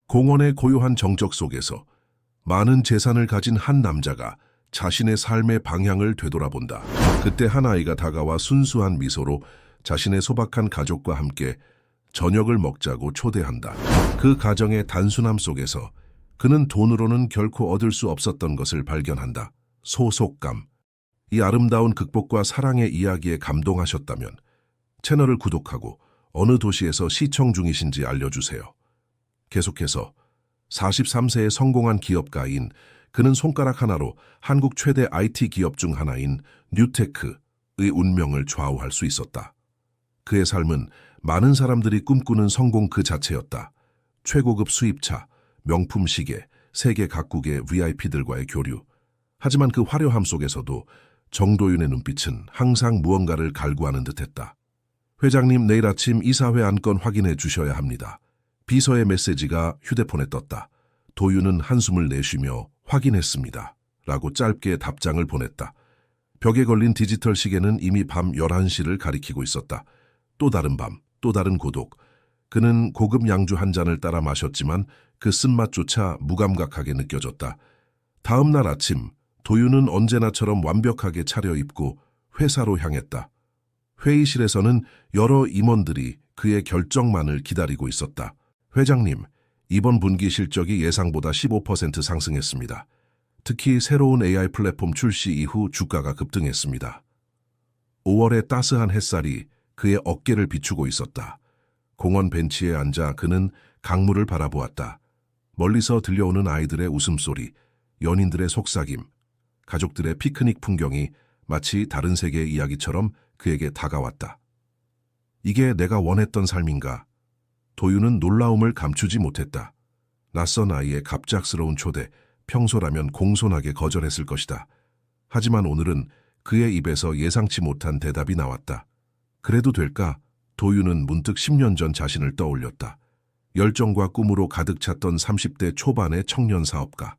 공원의 고요한 정적 속에서 많은 재산을 가진 한 남자가 자신의 삶의 방향을 되돌아본다. 그때 한 아이가 다가와 순수한 미소로 자신의 소박한 가족과 함께 저녁을 먹자고 초대한다. 그 가정의 단순함 속에서 그는 돈으로는 결코 얻을 수 없었던 것을 발견한다. 소속감. 이 아름다운 극복과 사랑의 이야기에 감동하셨다면 채널을 구독하고 어느 도시에서 시청 중이신지 알려주세요. 계속해서 43세의 성공한 기업가인 그는 손가락 하나로 한국 최대 IT 기업 중 하나인 뉴테크의 운명을 좌우할 수 있었다. 그의 삶은 많은 사람들이 꿈꾸는 성공 그 자체였다. 최고급 수입차, 명품 시계, 세계 각국의 VIP들과의 교류. 하지만 그 화려함 속에서도 정도윤의 눈빛은 항상 무언가를 갈구하는 듯했다. 회장님, 내일 아침 이사회 안건 확인해 주셔야 합니다. 비서의 메시지가 휴대폰에 떴다. 도윤은 한숨을 내쉬며 확인했습니다. 라고 짧게 답장을 보냈다. 벽에 걸린 디지털 시계는 이미 밤 11시를 가리키고 있었다. 또 다른 밤, 또 다른 고독. 그는 고급 양주 한 잔을 따라 마셨지만 그 쓴맛조차 무감각하게 느껴졌다. 다음 날 아침, 도윤은 언제나처럼 완벽하게 차려입고 회사로 향했다. 회의실에서는 여러 임원들이 그의 결정만을 기다리고 있었다. 회장님, 이번 분기 실적이 예상보다 15% 상승했습니다. 특히 새로운 AI 플랫폼 출시 이후 주가가 급등했습니다. 5월의 따스한 햇살이 그의 어깨를 비추고 있었다. 공원 벤치에 앉아 그는 강물을 바라보았다. 멀리서 들려오는 아이들의 웃음소리, 연인들의 속삭임, 가족들의 피크닉 풍경이 마치 다른 세계의 이야기처럼 그에게 다가왔다. 이게 내가 원했던 삶인가? 도윤은 놀라움을 감추지 못했다. 낯선 아이의 갑작스러운 초대, 평소라면 공손하게 거절했을 것이다. 하지만 오늘은 그의 입에서 예상치 못한 대답이 나왔다. 그래도 될까? 도윤은 문득 10년 전 자신을 떠올렸다. 열정과 꿈으로 가득 찼던 30대 초반의 청년 사업가.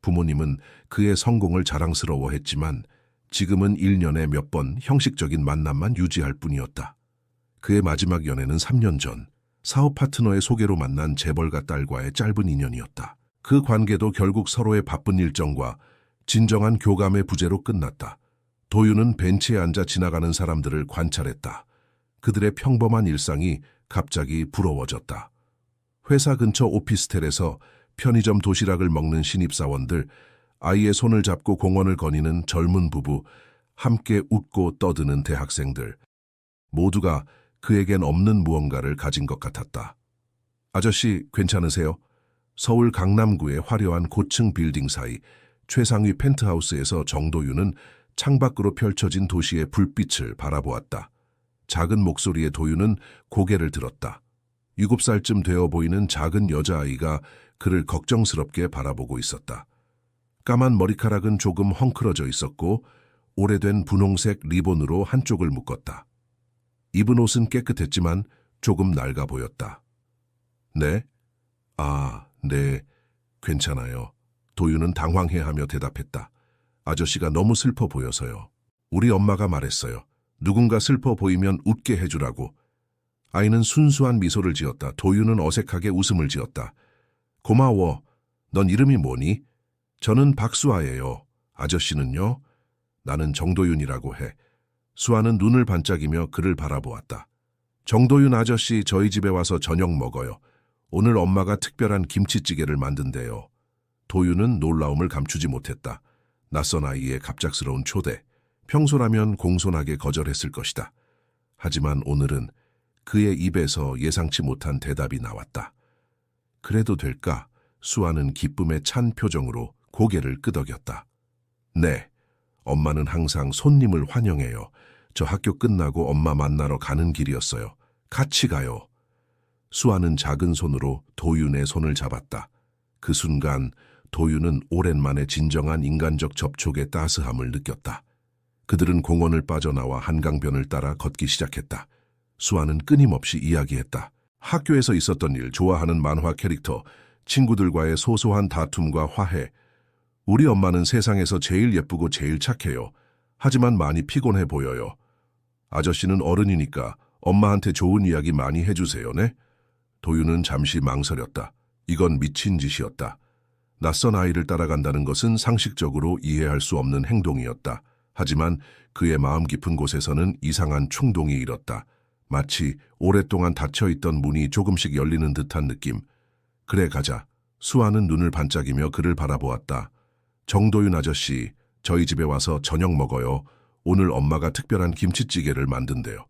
부모님은 그의 성공을 자랑스러워했지만 지금은 1년에 몇 번 형식적인 만남만 유지할 뿐이었다. 그의 마지막 연애는 3년 전 사업 파트너의 소개로 만난 재벌가 딸과의 짧은 인연이었다. 그 관계도 결국 서로의 바쁜 일정과 진정한 교감의 부재로 끝났다. 도윤은 벤치에 앉아 지나가는 사람들을 관찰했다. 그들의 평범한 일상이 갑자기 부러워졌다. 회사 근처 오피스텔에서 편의점 도시락을 먹는 신입사원들, 아이의 손을 잡고 공원을 거니는 젊은 부부, 함께 웃고 떠드는 대학생들. 모두가 그에겐 없는 무언가를 가진 것 같았다. 아저씨, 괜찮으세요? 서울 강남구의 화려한 고층 빌딩 사이 최상위 펜트하우스에서 정도윤은 창밖으로 펼쳐진 도시의 불빛을 바라보았다. 작은 목소리의 도윤은 고개를 들었다. 7살쯤 되어 보이는 작은 여자아이가 그를 걱정스럽게 바라보고 있었다. 까만 머리카락은 조금 헝클어져 있었고 오래된 분홍색 리본으로 한쪽을 묶었다. 입은 옷은 깨끗했지만 조금 낡아 보였다. 네? 네, 괜찮아요. 도윤은 당황해하며 대답했다. 아저씨가 너무 슬퍼 보여서요. 우리 엄마가 말했어요. 누군가 슬퍼 보이면 웃게 해주라고. 아이는 순수한 미소를 지었다. 도윤은 어색하게 웃음을 지었다. 고마워. 넌 이름이 뭐니? 저는 박수아예요. 아저씨는요? 나는 정도윤이라고 해. 수아는 눈을 반짝이며 그를 바라보았다. 정도윤 아저씨, 저희 집에 와서 저녁 먹어요. 오늘 엄마가 특별한 김치찌개를 만든대요. 도윤은 놀라움을 감추지 못했다. 낯선 아이의 갑작스러운 초대. 평소라면 공손하게 거절했을 것이다. 하지만 오늘은 그의 입에서 예상치 못한 대답이 나왔다. 그래도 될까? 수아는 기쁨에 찬 표정으로 고개를 끄덕였다. 네, 엄마는 항상 손님을 환영해요. 저 학교 끝나고 엄마 만나러 가는 길이었어요. 같이 가요. 수아는 작은 손으로 도윤의 손을 잡았다. 그 순간 도윤은 오랜만에 진정한 인간적 접촉의 따스함을 느꼈다. 그들은 공원을 빠져나와 한강변을 따라 걷기 시작했다. 수아는 끊임없이 이야기했다. 학교에서 있었던 일, 좋아하는 만화 캐릭터, 친구들과의 소소한 다툼과 화해. 우리 엄마는 세상에서 제일 예쁘고 제일 착해요. 하지만 많이 피곤해 보여요. 아저씨는 어른이니까 엄마한테 좋은 이야기 많이 해주세요, 네? 도윤은 잠시 망설였다. 이건 미친 짓이었다. 낯선 아이를 따라간다는 것은 상식적으로 이해할 수 없는 행동이었다. 하지만 그의 마음 깊은 곳에서는 이상한 충동이 일었다. 마치 오랫동안 닫혀있던 문이 조금씩 열리는 듯한 느낌. 그래 가자. 수아는 눈을 반짝이며 그를 바라보았다. 정도윤 아저씨, 저희 집에 와서 저녁 먹어요. 오늘 엄마가 특별한 김치찌개를 만든대요.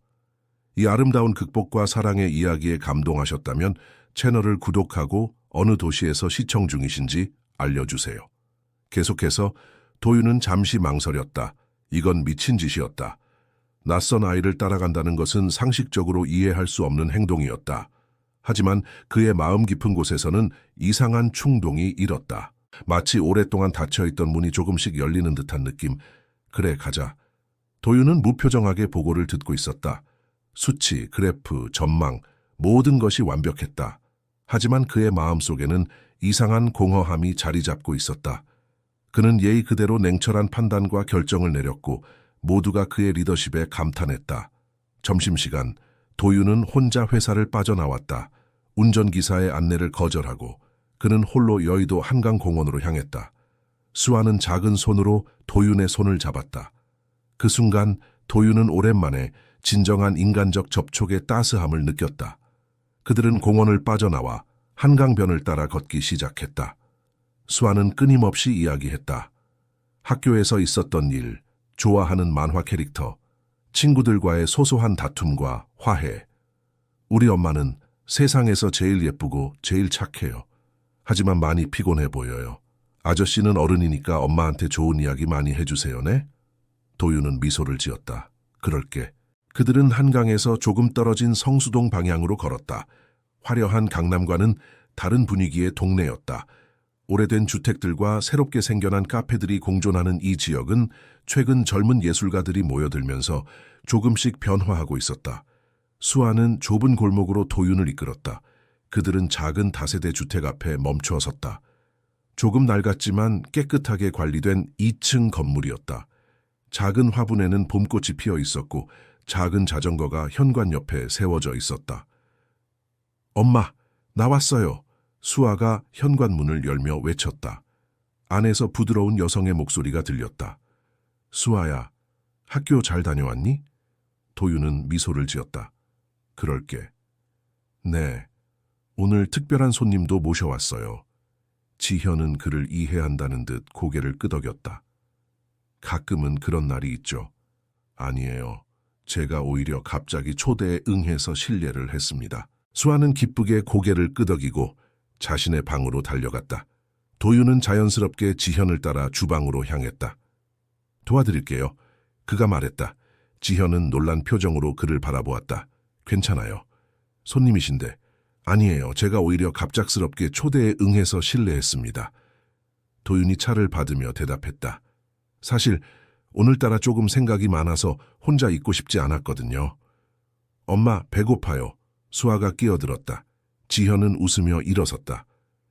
이 아름다운 극복과 사랑의 이야기에 감동하셨다면 채널을 구독하고 어느 도시에서 시청 중이신지 알려주세요. 계속해서 도윤은 잠시 망설였다. 이건 미친 짓이었다. 낯선 아이를 따라간다는 것은 상식적으로 이해할 수 없는 행동이었다. 하지만 그의 마음 깊은 곳에서는 이상한 충동이 일었다. 마치 오랫동안 닫혀있던 문이 조금씩 열리는 듯한 느낌. 그래, 가자. 도윤은 무표정하게 보고를 듣고 있었다. 수치, 그래프, 전망, 모든 것이 완벽했다. 하지만 그의 마음속에는 이상한 공허함이 자리 잡고 있었다. 그는 예의 그대로 냉철한 판단과 결정을 내렸고 모두가 그의 리더십에 감탄했다. 점심시간, 도윤은 혼자 회사를 빠져나왔다. 운전기사의 안내를 거절하고 그는 홀로 여의도 한강공원으로 향했다. 수아는 작은 손으로 도윤의 손을 잡았다. 그 순간 도윤은 오랜만에 진정한 인간적 접촉의 따스함을 느꼈다. 그들은 공원을 빠져나와 한강변을 따라 걷기 시작했다. 수아는 끊임없이 이야기했다. 학교에서 있었던 일, 좋아하는 만화 캐릭터, 친구들과의 소소한 다툼과 화해. 우리 엄마는 세상에서 제일 예쁘고 제일 착해요. 하지만 많이 피곤해 보여요. 아저씨는 어른이니까 엄마한테 좋은 이야기 많이 해주세요, 네? 도윤은 미소를 지었다. 그럴게. 그들은 한강에서 조금 떨어진 성수동 방향으로 걸었다. 화려한 강남과는 다른 분위기의 동네였다. 오래된 주택들과 새롭게 생겨난 카페들이 공존하는 이 지역은 최근 젊은 예술가들이 모여들면서 조금씩 변화하고 있었다. 수아는 좁은 골목으로 도윤을 이끌었다. 그들은 작은 다세대 주택 앞에 멈추어 섰다. 조금 낡았지만 깨끗하게 관리된 2층 건물이었다. 작은 화분에는 봄꽃이 피어 있었고 작은 자전거가 현관 옆에 세워져 있었다. 엄마, 나왔어요. 수아가 현관문을 열며 외쳤다. 안에서 부드러운 여성의 목소리가 들렸다. 수아야, 학교 잘 다녀왔니? 도윤은 미소를 지었다. 그럴게. 네, 오늘 특별한 손님도 모셔왔어요. 지현은 그를 이해한다는 듯 고개를 끄덕였다. 가끔은 그런 날이 있죠. 아니에요. 제가 오히려 갑자기 초대에 응해서 실례를 했습니다. 수아는 기쁘게 고개를 끄덕이고 자신의 방으로 달려갔다. 도윤은 자연스럽게 지현을 따라 주방으로 향했다. 도와드릴게요. 그가 말했다. 지현은 놀란 표정으로 그를 바라보았다. 괜찮아요. 손님이신데. 아니에요. 제가 오히려 갑작스럽게 초대에 응해서 실례했습니다. 도윤이 차를 받으며 대답했다. 사실 오늘따라 조금 생각이 많아서 혼자 있고 싶지 않았거든요. 엄마, 배고파요. 수아가 끼어들었다. 지현은 웃으며 일어섰다.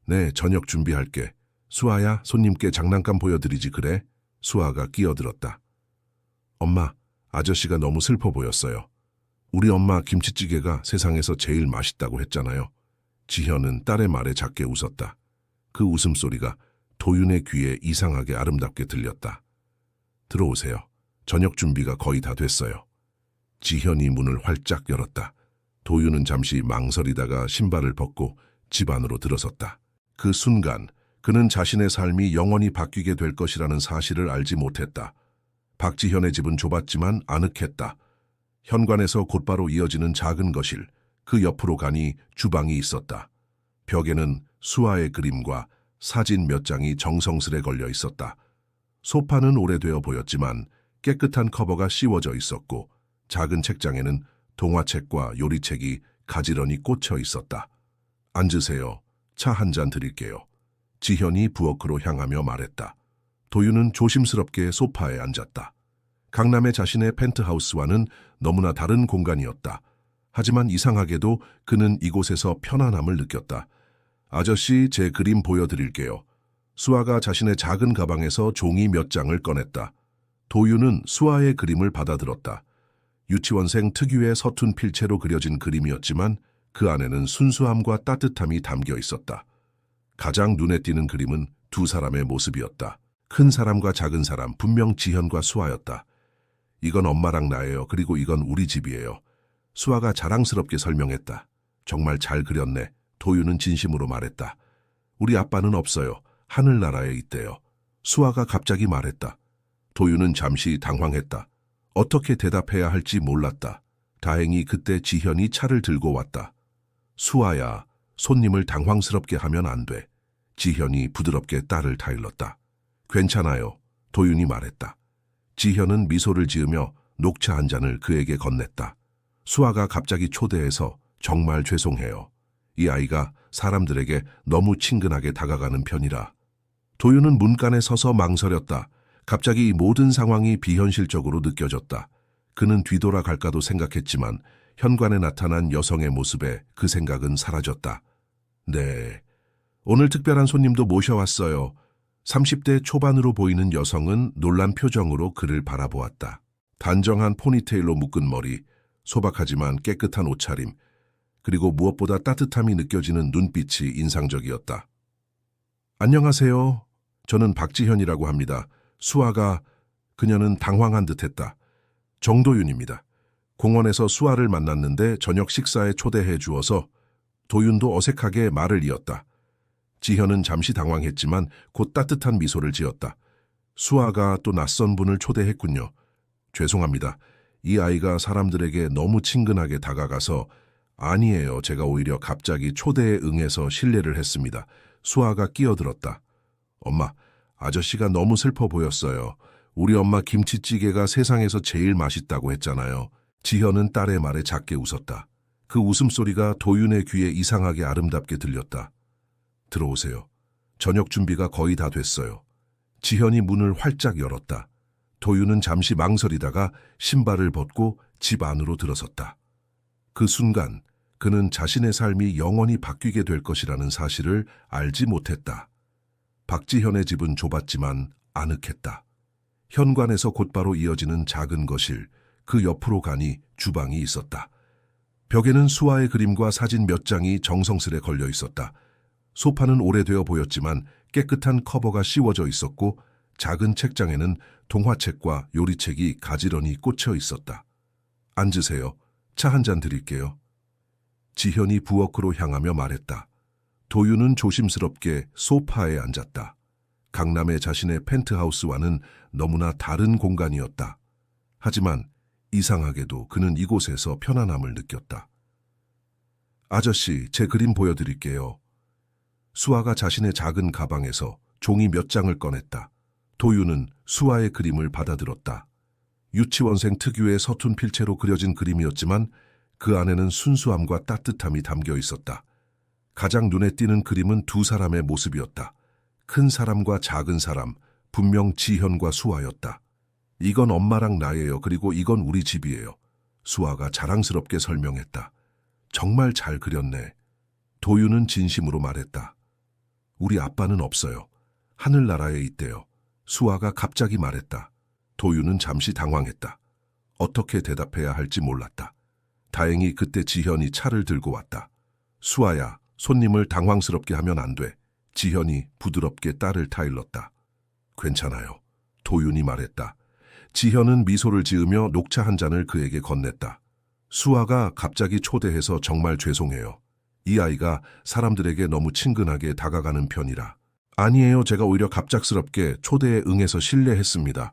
네, 저녁 준비할게. 수아야, 손님께 장난감 보여드리지 그래? 수아가 끼어들었다. 엄마, 아저씨가 너무 슬퍼 보였어요. 우리 엄마 김치찌개가 세상에서 제일 맛있다고 했잖아요. 지현은 딸의 말에 작게 웃었다. 그 웃음소리가 도윤의 귀에 이상하게 아름답게 들렸다. 들어오세요. 저녁 준비가 거의 다 됐어요. 지현이 문을 활짝 열었다. 도윤은 잠시 망설이다가 신발을 벗고 집 안으로 들어섰다. 그 순간 그는 자신의 삶이 영원히 바뀌게 될 것이라는 사실을 알지 못했다. 박지현의 집은 좁았지만 아늑했다. 현관에서 곧바로 이어지는 작은 거실, 그 옆으로 가니 주방이 있었다. 벽에는 수아의 그림과 사진 몇 장이 정성스레 걸려 있었다. 소파는 오래되어 보였지만 깨끗한 커버가 씌워져 있었고 작은 책장에는 동화책과 요리책이 가지런히 꽂혀 있었다. 앉으세요. 차 한 잔 드릴게요. 지현이 부엌으로 향하며 말했다. 도윤은 조심스럽게 소파에 앉았다. 강남의 자신의 펜트하우스와는 너무나 다른 공간이었다. 하지만 이상하게도 그는 이곳에서 편안함을 느꼈다. 아저씨, 제 그림 보여드릴게요. 수아가 자신의 작은 가방에서 종이 몇 장을 꺼냈다. 도윤은 수아의 그림을 받아들었다. 유치원생 특유의 서툰 필체로 그려진 그림이었지만 그 안에는 순수함과 따뜻함이 담겨 있었다. 가장 눈에 띄는 그림은 두 사람의 모습이었다. 큰 사람과 작은 사람, 분명 지현과 수아였다. 이건 엄마랑 나예요. 그리고 이건 우리 집이에요. 수아가 자랑스럽게 설명했다. 정말 잘 그렸네. 도윤은 진심으로 말했다. 우리 아빠는 없어요. 하늘나라에 있대요. 수아가 갑자기 말했다. 도윤은 잠시 당황했다. 어떻게 대답해야 할지 몰랐다. 다행히 그때 지현이 차를 들고 왔다. 수아야, 손님을 당황스럽게 하면 안 돼. 지현이 부드럽게 딸을 타일렀다. 괜찮아요. 도윤이 말했다. 지현은 미소를 지으며 녹차 한 잔을 그에게 건넸다. 수아가 갑자기 초대해서 정말 죄송해요. 이 아이가 사람들에게 너무 친근하게 다가가는 편이라. 도윤은 문간에 서서 망설였다. 갑자기 이 모든 상황이 비현실적으로 느껴졌다. 그는 뒤돌아갈까도 생각했지만 현관에 나타난 여성의 모습에 그 생각은 사라졌다. 네, 오늘 특별한 손님도 모셔왔어요. 30대 초반으로 보이는 여성은 놀란 표정으로 그를 바라보았다. 단정한 포니테일로 묶은 머리, 소박하지만 깨끗한 옷차림, 그리고 무엇보다 따뜻함이 느껴지는 눈빛이 인상적이었다. 안녕하세요. 저는 박지현이라고 합니다. 수아가, 그녀는 당황한 듯했다. 정도윤입니다. 공원에서 수아를 만났는데 저녁 식사에 초대해 주어서. 도윤도 어색하게 말을 이었다. 지현은 잠시 당황했지만 곧 따뜻한 미소를 지었다. 수아가 또 낯선 분을 초대했군요. 죄송합니다. 이 아이가 사람들에게 너무 친근하게 다가가서. 아니에요. 제가 오히려 갑자기 초대에 응해서 실례를 했습니다. 수아가 끼어들었다. 엄마, 아저씨가 너무 슬퍼 보였어요. 우리 엄마 김치찌개가 세상에서 제일 맛있다고 했잖아요. 지현은 딸의 말에 작게 웃었다. 그 웃음소리가 도윤의 귀에 이상하게 아름답게 들렸다. 들어오세요. 저녁 준비가 거의 다 됐어요. 지현이 문을 활짝 열었다. 도윤은 잠시 망설이다가 신발을 벗고 집 안으로 들어섰다. 그 순간 그는 자신의 삶이 영원히 바뀌게 될 것이라는 사실을 알지 못했다. 박지현의 집은 좁았지만 아늑했다. 현관에서 곧바로 이어지는 작은 거실, 그 옆으로 가니 주방이 있었다. 벽에는 수아의 그림과 사진 몇 장이 정성스레 걸려 있었다. 소파는 오래되어 보였지만 깨끗한 커버가 씌워져 있었고 작은 책장에는 동화책과 요리책이 가지런히 꽂혀 있었다. 앉으세요. 차 한 잔 드릴게요. 지현이 부엌으로 향하며 말했다. 도윤은 조심스럽게 소파에 앉았다. 강남의 자신의 펜트하우스와는 너무나 다른 공간이었다. 하지만 이상하게도 그는 이곳에서 편안함을 느꼈다. 아저씨, 제 그림 보여드릴게요. 수아가 자신의 작은 가방에서 종이 몇 장을 꺼냈다. 도윤은 수아의 그림을 받아들었다. 유치원생 특유의 서툰 필체로 그려진 그림이었지만 그 안에는 순수함과 따뜻함이 담겨 있었다. 가장 눈에 띄는 그림은 두 사람의 모습이었다. 큰 사람과 작은 사람, 분명 지현과 수아였다. 이건 엄마랑 나예요. 그리고 이건 우리 집이에요. 수아가 자랑스럽게 설명했다. 정말 잘 그렸네. 도윤은 진심으로 말했다. 우리 아빠는 없어요. 하늘나라에 있대요. 수아가 갑자기 말했다. 도윤은 잠시 당황했다. 어떻게 대답해야 할지 몰랐다. 다행히 그때 지현이 차를 들고 왔다. 수아야, 손님을 당황스럽게 하면 안 돼. 지현이 부드럽게 딸을 타일렀다. 괜찮아요. 도윤이 말했다. 지현은 미소를 지으며 녹차 한 잔을 그에게 건넸다. 수아가 갑자기 초대해서 정말 죄송해요. 이 아이가 사람들에게 너무 친근하게 다가가는 편이라. 아니에요. 제가 오히려 갑작스럽게 초대에 응해서 실례했습니다.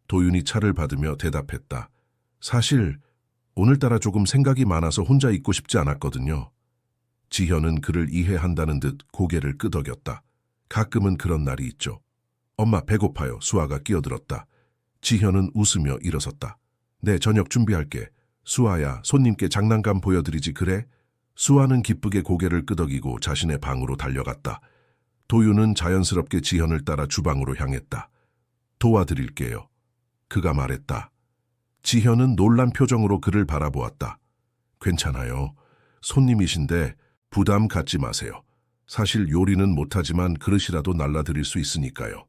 도윤이 차를 받으며 대답했다. 사실 오늘따라 조금 생각이 많아서 혼자 있고 싶지 않았거든요. 지현은 그를 이해한다는 듯 고개를 끄덕였다. 가끔은 그런 날이 있죠. 엄마 배고파요. 수아가 끼어들었다. 지현은 웃으며 일어섰다. 네, 저녁 준비할게. 수아야, 손님께 장난감 보여드리지 그래? 수아는 기쁘게 고개를 끄덕이고 자신의 방으로 달려갔다. 도윤은 자연스럽게 지현을 따라 주방으로 향했다. 도와드릴게요. 그가 말했다. 지현은 놀란 표정으로 그를 바라보았다. 괜찮아요. 손님이신데 부담 갖지 마세요. 사실 요리는 못하지만 그릇이라도 날라드릴 수 있으니까요.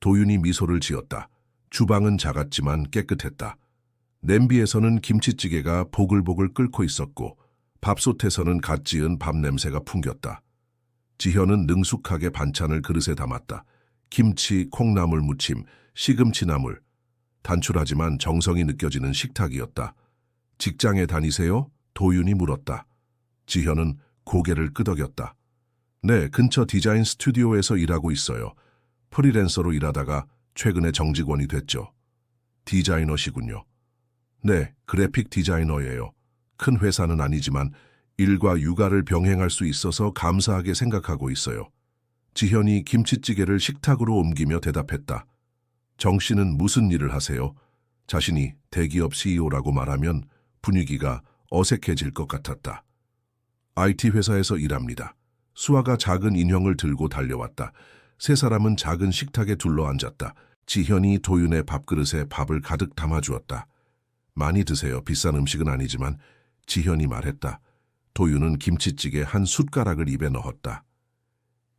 도윤이 미소를 지었다. 주방은 작았지만 깨끗했다. 냄비에서는 김치찌개가 보글보글 끓고 있었고 밥솥에서는 갓 지은 밥 냄새가 풍겼다. 지현은 능숙하게 반찬을 그릇에 담았다. 김치, 콩나물 무침, 시금치 나물. 단출하지만 정성이 느껴지는 식탁이었다. 직장에 다니세요? 도윤이 물었다. 지현은 고개를 끄덕였다. 네, 근처 디자인 스튜디오에서 일하고 있어요. 프리랜서로 일하다가 최근에 정직원이 됐죠. 디자이너시군요. 네, 그래픽 디자이너예요. 큰 회사는 아니지만 일과 육아를 병행할 수 있어서 감사하게 생각하고 있어요. 지현이 김치찌개를 식탁으로 옮기며 대답했다. 정 씨는 무슨 일을 하세요? 자신이 대기업 CEO라고 말하면 분위기가 어색해질 것 같았다. IT 회사에서 일합니다. 수아가 작은 인형을 들고 달려왔다. 세 사람은 작은 식탁에 둘러앉았다. 지현이 도윤의 밥그릇에 밥을 가득 담아주었다. 많이 드세요. 비싼 음식은 아니지만 지현이 말했다. 도윤은 김치찌개 한 숟가락을 입에 넣었다.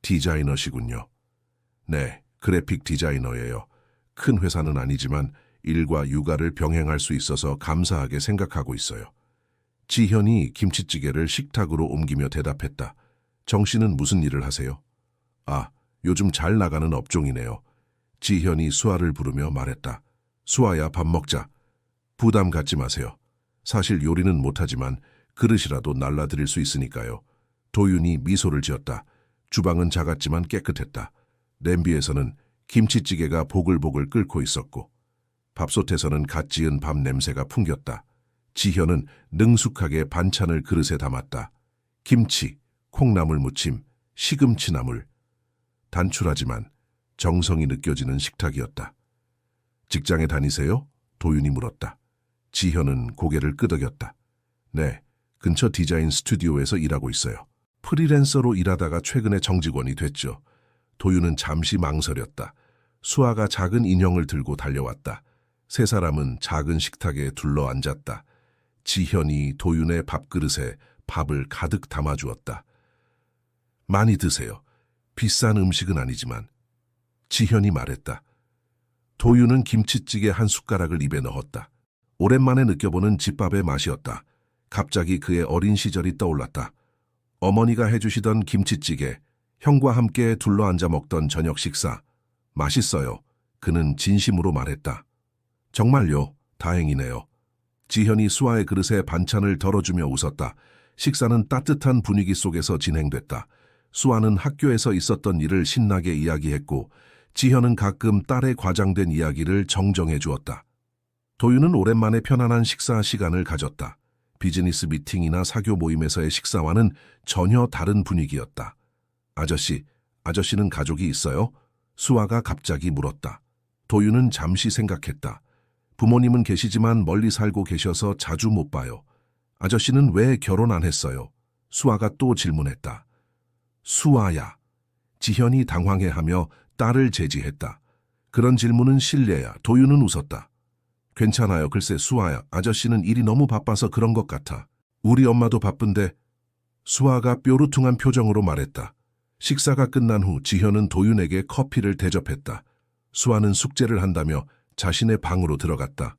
디자이너시군요. 네, 그래픽 디자이너예요. 큰 회사는 아니지만 일과 육아를 병행할 수 있어서 감사하게 생각하고 있어요. 지현이 김치찌개를 식탁으로 옮기며 대답했다. 정 씨는 무슨 일을 하세요? 아, 요즘 잘 나가는 업종이네요. 지현이 수아를 부르며 말했다. 수아야, 밥 먹자. 부담 갖지 마세요. 사실 요리는 못하지만 그릇이라도 날라드릴 수 있으니까요. 도윤이 미소를 지었다. 주방은 작았지만 깨끗했다. 냄비에서는 김치찌개가 보글보글 끓고 있었고 밥솥에서는 갓 지은 밥 냄새가 풍겼다. 지현은 능숙하게 반찬을 그릇에 담았다. 김치, 콩나물 무침, 시금치 나물. 단출하지만 정성이 느껴지는 식탁이었다. 직장에 다니세요? 도윤이 물었다. 지현은 고개를 끄덕였다. 네, 근처 디자인 스튜디오에서 일하고 있어요. 프리랜서로 일하다가 최근에 정직원이 됐죠. 도윤은 잠시 망설였다. 수아가 작은 인형을 들고 달려왔다. 세 사람은 작은 식탁에 둘러앉았다. 지현이 도윤의 밥그릇에 밥을 가득 담아주었다. 많이 드세요. 비싼 음식은 아니지만. 지현이 말했다. 도윤은 김치찌개 한 숟가락을 입에 넣었다. 오랜만에 느껴보는 집밥의 맛이었다. 갑자기 그의 어린 시절이 떠올랐다. 어머니가 해주시던 김치찌개, 형과 함께 둘러앉아 먹던 저녁 식사. 맛있어요. 그는 진심으로 말했다. 정말요? 다행이네요. 지현이 수아의 그릇에 반찬을 덜어주며 웃었다. 식사는 따뜻한 분위기 속에서 진행됐다. 수아는 학교에서 있었던 일을 신나게 이야기했고 지현은 가끔 딸의 과장된 이야기를 정정해 주었다. 도윤은 오랜만에 편안한 식사 시간을 가졌다. 비즈니스 미팅이나 사교 모임에서의 식사와는 전혀 다른 분위기였다. 아저씨는 가족이 있어요? 수아가 갑자기 물었다. 도윤은 잠시 생각했다. 부모님은 계시지만 멀리 살고 계셔서 자주 못 봐요. 아저씨는 왜 결혼 안 했어요? 수아가 또 질문했다. 수아야. 지현이 당황해하며 딸을 제지했다. 그런 질문은 실례야. 도윤은 웃었다. 괜찮아요. 글쎄 수아야. 아저씨는 일이 너무 바빠서 그런 것 같아. 우리 엄마도 바쁜데. 수아가 뾰루퉁한 표정으로 말했다. 식사가 끝난 후 지현은 도윤에게 커피를 대접했다. 수아는 숙제를 한다며 자신의 방으로 들어갔다.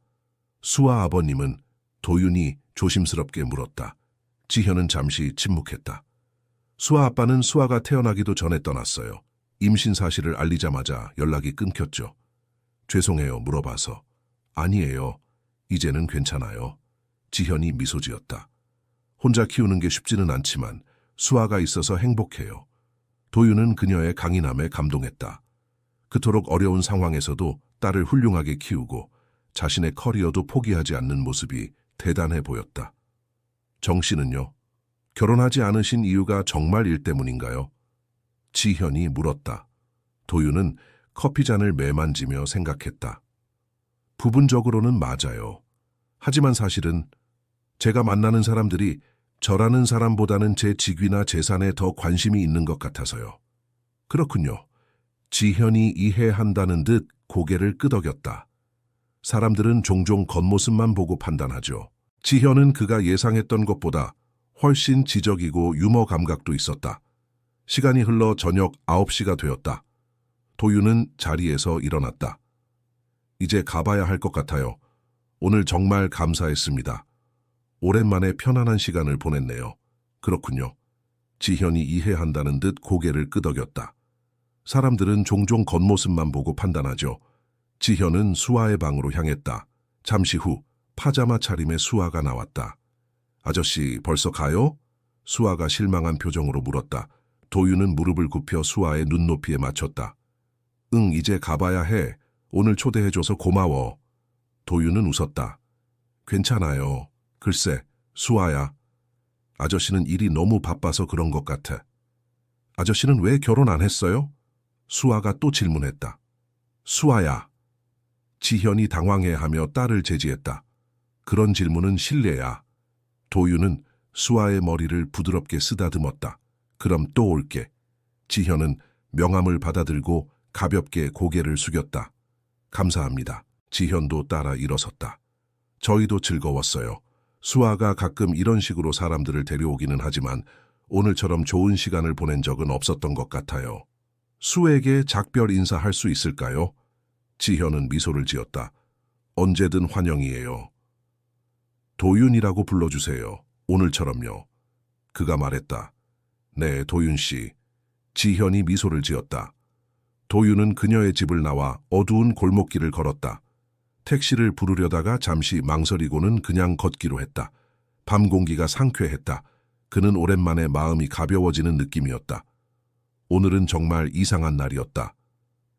수아 아버님은? 도윤이 조심스럽게 물었다. 지현은 잠시 침묵했다. 수아 아빠는 수아가 태어나기도 전에 떠났어요. 임신 사실을 알리자마자 연락이 끊겼죠. 죄송해요. 물어봐서. 아니에요. 이제는 괜찮아요. 지현이 미소 지었다. 혼자 키우는 게 쉽지는 않지만 수아가 있어서 행복해요. 도윤은 그녀의 강인함에 감동했다. 그토록 어려운 상황에서도 딸을 훌륭하게 키우고 자신의 커리어도 포기하지 않는 모습이 대단해 보였다. 정 씨는요? 결혼하지 않으신 이유가 정말 일 때문인가요? 지현이 물었다. 도윤은 커피잔을 매만지며 생각했다. 부분적으로는 맞아요. 하지만 사실은 제가 만나는 사람들이 저라는 사람보다는 제 직위나 재산에 더 관심이 있는 것 같아서요. 그렇군요. 지현이 이해한다는 듯 고개를 끄덕였다. 사람들은 종종 겉모습만 보고 판단하죠. 지현은 그가 예상했던 것보다 훨씬 지적이고 유머 감각도 있었다. 시간이 흘러 저녁 9시가 되었다. 도윤은 자리에서 일어났다. 이제 가봐야 할 것 같아요. 오늘 정말 감사했습니다. 오랜만에 편안한 시간을 보냈네요. 그렇군요. 지현이 이해한다는 듯 고개를 끄덕였다. 사람들은 종종 겉모습만 보고 판단하죠. 지현은 수아의 방으로 향했다. 잠시 후 파자마 차림의 수아가 나왔다. 아저씨 벌써 가요? 수아가 실망한 표정으로 물었다. 도윤은 무릎을 굽혀 수아의 눈높이에 맞췄다. 응, 이제 가봐야 해. 오늘 초대해줘서 고마워. 도윤은 웃었다. 괜찮아요. 글쎄, 수아야. 아저씨는 일이 너무 바빠서 그런 것 같아. 아저씨는 왜 결혼 안 했어요? 수아가 또 질문했다. 수아야. 지현이 당황해하며 딸을 제지했다. 그런 질문은 실례야. 도윤은 수아의 머리를 부드럽게 쓰다듬었다. 그럼 또 올게. 지현은 명함을 받아들고 가볍게 고개를 숙였다. 감사합니다. 지현도 따라 일어섰다. 저희도 즐거웠어요. 수아가 가끔 이런 식으로 사람들을 데려오기는 하지만 오늘처럼 좋은 시간을 보낸 적은 없었던 것 같아요. 수에게 작별 인사할 수 있을까요? 지현은 미소를 지었다. 언제든 환영이에요. 도윤이라고 불러주세요. 오늘처럼요. 그가 말했다. 네, 도윤 씨. 지현이 미소를 지었다. 도윤은 그녀의 집을 나와 어두운 골목길을 걸었다. 택시를 부르려다가 잠시 망설이고는 그냥 걷기로 했다. 밤 공기가 상쾌했다. 그는 오랜만에 마음이 가벼워지는 느낌이었다. 오늘은 정말 이상한 날이었다.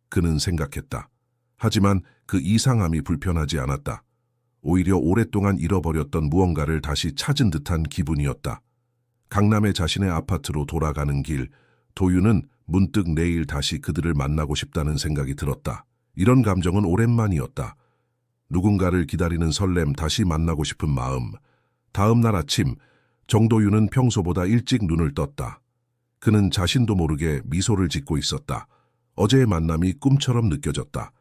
그는 생각했다. 하지만 그 이상함이 불편하지 않았다. 오히려 오랫동안 잃어버렸던 무언가를 다시 찾은 듯한 기분이었다. 강남의 자신의 아파트로 돌아가는 길, 도윤은 문득 내일 다시 그들을 만나고 싶다는 생각이 들었다. 이런 감정은 오랜만이었다. 누군가를 기다리는 설렘, 다시 만나고 싶은 마음. 다음 날 아침, 정도윤은 평소보다 일찍 눈을 떴다. 그는 자신도 모르게 미소를 짓고 있었다. 어제의 만남이 꿈처럼 느껴졌다.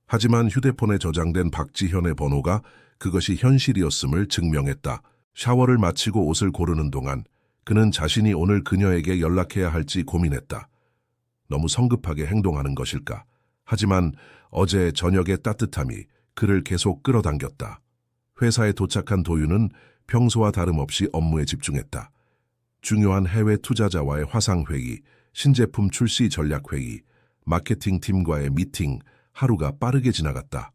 하지만 휴대폰에 저장된 박지현의 번호가 그것이 현실이었음을 증명했다. 샤워를 마치고 옷을 고르는 동안 그는 자신이 오늘 그녀에게 연락해야 할지 고민했다. 너무 성급하게 행동하는 것일까? 하지만 어제 저녁의 따뜻함이 그를 계속 끌어당겼다. 회사에 도착한 도윤은 평소와 다름없이 업무에 집중했다. 중요한 해외 투자자와의 화상회의, 신제품 출시 전략회의, 마케팅팀과의 미팅, 하루가 빠르게 지나갔다.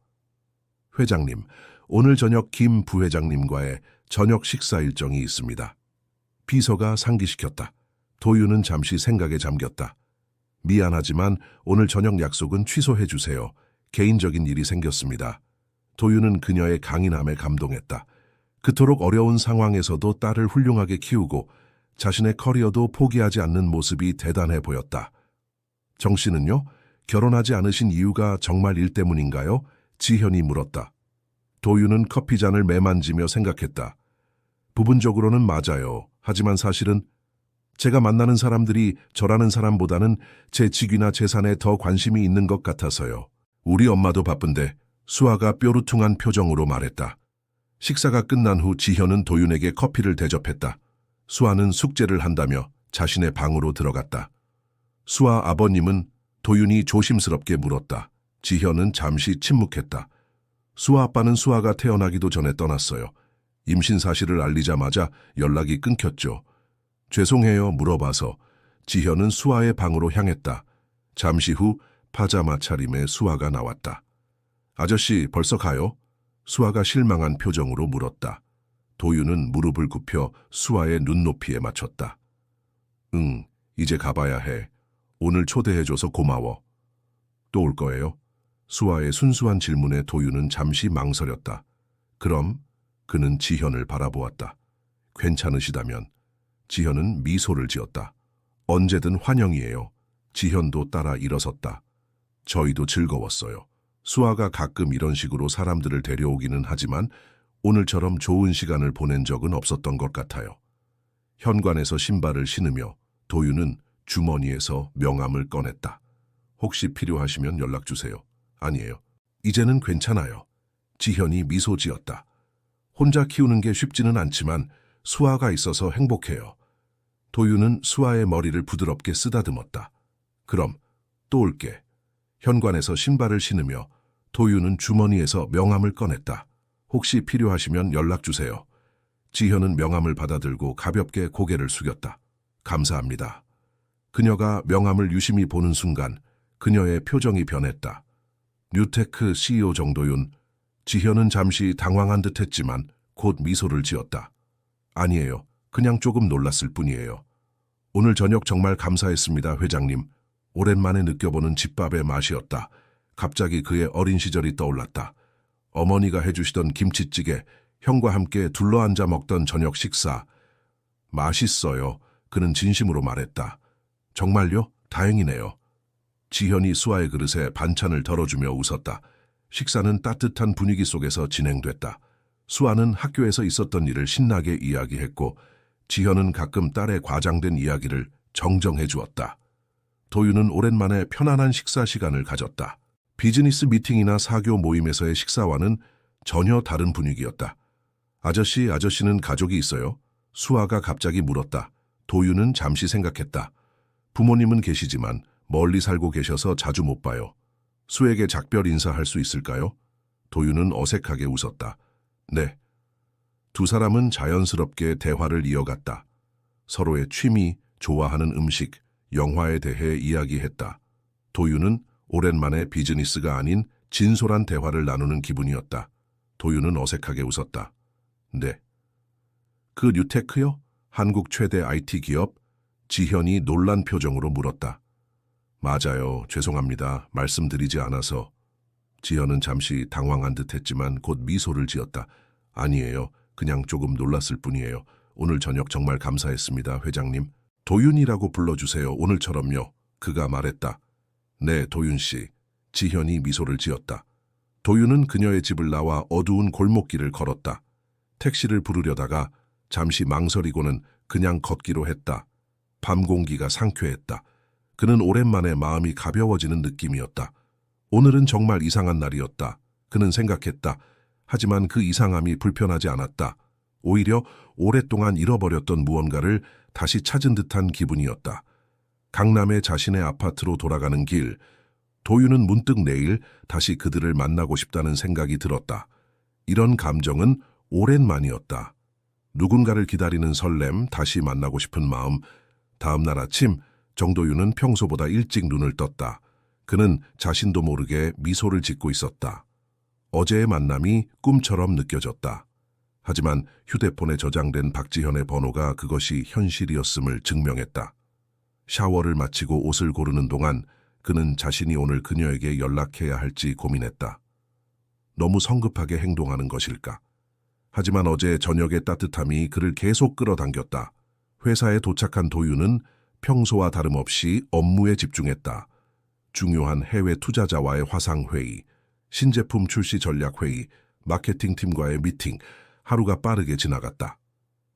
회장님, 오늘 저녁 김 부회장님과의 저녁 식사 일정이 있습니다. 비서가 상기시켰다. 도윤은 잠시 생각에 잠겼다. 미안하지만 오늘 저녁 약속은 취소해 주세요. 개인적인 일이 생겼습니다. 도윤은 그녀의 강인함에 감동했다. 그토록 어려운 상황에서도 딸을 훌륭하게 키우고 자신의 커리어도 포기하지 않는 모습이 대단해 보였다. 정 씨는요? 결혼하지 않으신 이유가 정말 일 때문인가요? 지현이 물었다. 도윤은 커피잔을 매만지며 생각했다. 부분적으로는 맞아요. 하지만 사실은 제가 만나는 사람들이 저라는 사람보다는 제 직위나 재산에 더 관심이 있는 것 같아서요. 우리 엄마도 바쁜데 수아가 뾰루퉁한 표정으로 말했다. 식사가 끝난 후 지현은 도윤에게 커피를 대접했다. 수아는 숙제를 한다며 자신의 방으로 들어갔다. 수아 아버님은? 도윤이 조심스럽게 물었다. 지현은 잠시 침묵했다. 수아 아빠는 수아가 태어나기도 전에 떠났어요. 임신 사실을 알리자마자 연락이 끊겼죠. 죄송해요 물어봐서 지현은 수아의 방으로 향했다. 잠시 후 파자마 차림의 수아가 나왔다. 아저씨 벌써 가요? 수아가 실망한 표정으로 물었다. 도윤은 무릎을 굽혀 수아의 눈높이에 맞췄다. 응, 이제 가봐야 해. 오늘 초대해줘서 고마워. 또 올 거예요? 수아의 순수한 질문에 도윤은 잠시 망설였다. 그럼? 그는 지현을 바라보았다. 괜찮으시다면? 지현은 미소를 지었다. 언제든 환영이에요. 지현도 따라 일어섰다. 저희도 즐거웠어요. 수아가 가끔 이런 식으로 사람들을 데려오기는 하지만 오늘처럼 좋은 시간을 보낸 적은 없었던 것 같아요. 현관에서 신발을 신으며 도윤은 주머니에서 명함을 꺼냈다. 혹시 필요하시면 연락주세요. 아니에요. 이제는 괜찮아요. 지현이 미소 지었다. 혼자 키우는 게 쉽지는 않지만 수아가 있어서 행복해요. 도윤은 수아의 머리를 부드럽게 쓰다듬었다. 그럼 또 올게. 현관에서 신발을 신으며 도윤은 주머니에서 명함을 꺼냈다. 혹시 필요하시면 연락주세요. 지현은 명함을 받아들고 가볍게 고개를 숙였다. 감사합니다. 그녀가 명함을 유심히 보는 순간 그녀의 표정이 변했다. 뉴테크 CEO 정도윤. 지현은 잠시 당황한 듯 했지만 곧 미소를 지었다. 아니에요. 그냥 조금 놀랐을 뿐이에요. 오늘 저녁 정말 감사했습니다, 회장님. 오랜만에 느껴보는 집밥의 맛이었다. 갑자기 그의 어린 시절이 떠올랐다. 어머니가 해주시던 김치찌개, 형과 함께 둘러앉아 먹던 저녁 식사. 맛있어요. 그는 진심으로 말했다. 정말요? 다행이네요. 지현이 수아의 그릇에 반찬을 덜어주며 웃었다. 식사는 따뜻한 분위기 속에서 진행됐다. 수아는 학교에서 있었던 일을 신나게 이야기했고 지현은 가끔 딸의 과장된 이야기를 정정해 주었다. 도윤은 오랜만에 편안한 식사 시간을 가졌다. 비즈니스 미팅이나 사교 모임에서의 식사와는 전혀 다른 분위기였다. 아저씨는 가족이 있어요? 수아가 갑자기 물었다. 도윤은 잠시 생각했다. 부모님은 계시지만 멀리 살고 계셔서 자주 못 봐요. 수에게 작별 인사할 수 있을까요? 도윤은 어색하게 웃었다. 네. 두 사람은 자연스럽게 대화를 이어갔다. 서로의 취미, 좋아하는 음식, 영화에 대해 이야기했다. 도윤은 오랜만에 비즈니스가 아닌 진솔한 대화를 나누는 기분이었다. 도윤은 어색하게 웃었다. 네. 그 뉴테크요? 한국 최대 IT 기업? 지현이 놀란 표정으로 물었다. 맞아요. 죄송합니다. 말씀드리지 않아서. 지현은 잠시 당황한 듯 했지만 곧 미소를 지었다. 아니에요. 그냥 조금 놀랐을 뿐이에요. 오늘 저녁 정말 감사했습니다, 회장님. 도윤이라고 불러주세요. 오늘처럼요. 그가 말했다. 네, 도윤 씨. 지현이 미소를 지었다. 도윤은 그녀의 집을 나와 어두운 골목길을 걸었다. 택시를 부르려다가 잠시 망설이고는 그냥 걷기로 했다. 밤 공기가 상쾌했다. 그는 오랜만에 마음이 가벼워지는 느낌이었다. 오늘은 정말 이상한 날이었다. 그는 생각했다. 하지만 그 이상함이 불편하지 않았다. 오히려 오랫동안 잃어버렸던 무언가를 다시 찾은 듯한 기분이었다. 강남의 자신의 아파트로 돌아가는 길, 도윤은 문득 내일 다시 그들을 만나고 싶다는 생각이 들었다. 이런 감정은 오랜만이었다. 누군가를 기다리는 설렘, 다시 만나고 싶은 마음. 다음 날 아침 정도윤은 평소보다 일찍 눈을 떴다. 그는 자신도 모르게 미소를 짓고 있었다. 어제의 만남이 꿈처럼 느껴졌다. 하지만 휴대폰에 저장된 박지현의 번호가 그것이 현실이었음을 증명했다. 샤워를 마치고 옷을 고르는 동안 그는 자신이 오늘 그녀에게 연락해야 할지 고민했다. 너무 성급하게 행동하는 것일까? 하지만 어제 저녁의 따뜻함이 그를 계속 끌어당겼다. 회사에 도착한 도윤은 평소와 다름없이 업무에 집중했다. 중요한 해외 투자자와의 화상회의, 신제품 출시 전략회의, 마케팅팀과의 미팅, 하루가 빠르게 지나갔다.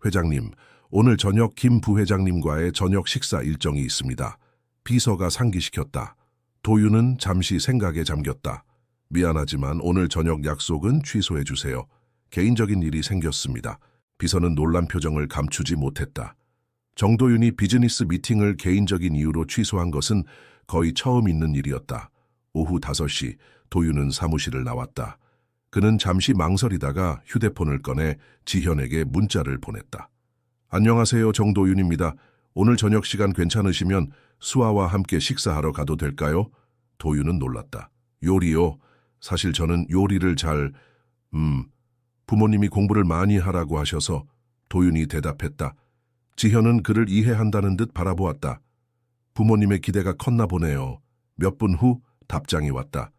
회장님, 오늘 저녁 김 부회장님과의 저녁 식사 일정이 있습니다. 비서가 상기시켰다. 도윤은 잠시 생각에 잠겼다. 미안하지만 오늘 저녁 약속은 취소해 주세요. 개인적인 일이 생겼습니다. 비서는 놀란 표정을 감추지 못했다. 정도윤이 비즈니스 미팅을 개인적인 이유로 취소한 것은 거의 처음 있는 일이었다. 오후 5시 도윤은 사무실을 나왔다. 그는 잠시 망설이다가 휴대폰을 꺼내 지현에게 문자를 보냈다. 안녕하세요, 정도윤입니다. 오늘 저녁 시간 괜찮으시면 수아와 함께 식사하러 가도 될까요? 도윤은 놀랐다. 요리요? 사실 저는 요리를 부모님이 공부를 많이 하라고 하셔서. 도윤이 대답했다. 지현은 그를 이해한다는 듯 바라보았다. 부모님의 기대가 컸나 보네요. 몇 분 후 답장이 왔다.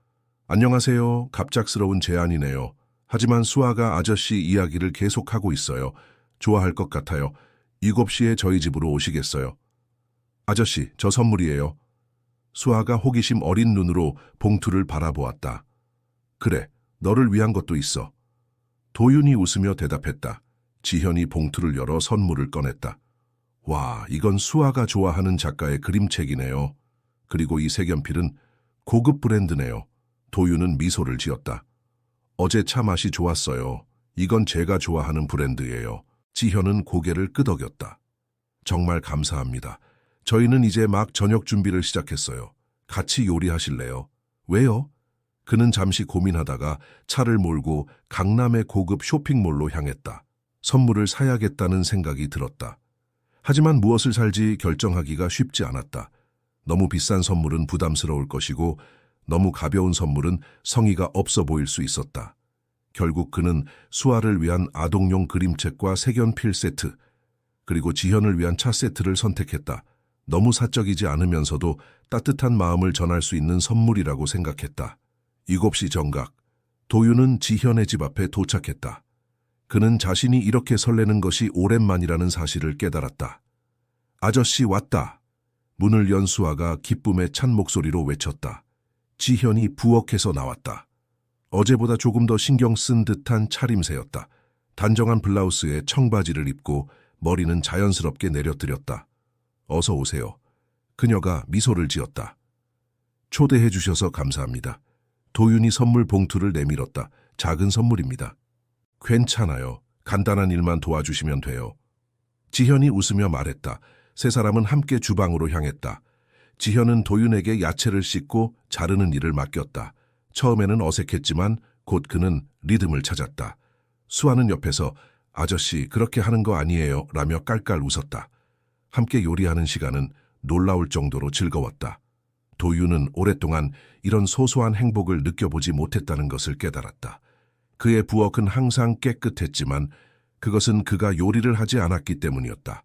안녕하세요. 갑작스러운 제안이네요. 하지만 수아가 아저씨 이야기를 계속하고 있어요. 좋아할 것 같아요. 7시에 저희 집으로 오시겠어요? 아저씨, 저 선물이에요. 수아가 호기심 어린 눈으로 봉투를 바라보았다. 그래, 너를 위한 것도 있어. 도윤이 웃으며 대답했다. 지현이 봉투를 열어 선물을 꺼냈다. 와, 이건 수아가 좋아하는 작가의 그림책이네요. 그리고 이 색연필은 고급 브랜드네요. 도윤은 미소를 지었다. 어제 차 맛이 좋았어요. 이건 제가 좋아하는 브랜드예요. 지현은 고개를 끄덕였다. 정말 감사합니다. 저희는 이제 막 저녁 준비를 시작했어요. 같이 요리하실래요? 왜요? 그는 잠시 고민하다가 차를 몰고 강남의 고급 쇼핑몰로 향했다. 선물을 사야겠다는 생각이 들었다. 하지만 무엇을 살지 결정하기가 쉽지 않았다. 너무 비싼 선물은 부담스러울 것이고 너무 가벼운 선물은 성의가 없어 보일 수 있었다. 결국 그는 수아를 위한 아동용 그림책과 색연필 세트, 그리고 지현을 위한 차 세트를 선택했다. 너무 사적이지 않으면서도 따뜻한 마음을 전할 수 있는 선물이라고 생각했다. 7시 정각, 도윤은 지현의 집 앞에 도착했다. 그는 자신이 이렇게 설레는 것이 오랜만이라는 사실을 깨달았다. 아저씨 왔다. 문을 연 수아가 기쁨에 찬 목소리로 외쳤다. 지현이 부엌에서 나왔다. 어제보다 조금 더 신경 쓴 듯한 차림새였다. 단정한 블라우스에 청바지를 입고 머리는 자연스럽게 내려뜨렸다. 어서 오세요. 그녀가 미소를 지었다. 초대해 주셔서 감사합니다. 도윤이 선물 봉투를 내밀었다. 작은 선물입니다. 괜찮아요. 간단한 일만 도와주시면 돼요. 지현이 웃으며 말했다. 세 사람은 함께 주방으로 향했다. 지현은 도윤에게 야채를 씻고 자르는 일을 맡겼다. 처음에는 어색했지만 곧 그는 리듬을 찾았다. 수아는 옆에서 아저씨 그렇게 하는 거 아니에요 라며 깔깔 웃었다. 함께 요리하는 시간은 놀라울 정도로 즐거웠다. 도윤은 오랫동안 이런 소소한 행복을 느껴보지 못했다는 것을 깨달았다. 그의 부엌은 항상 깨끗했지만 그것은 그가 요리를 하지 않았기 때문이었다.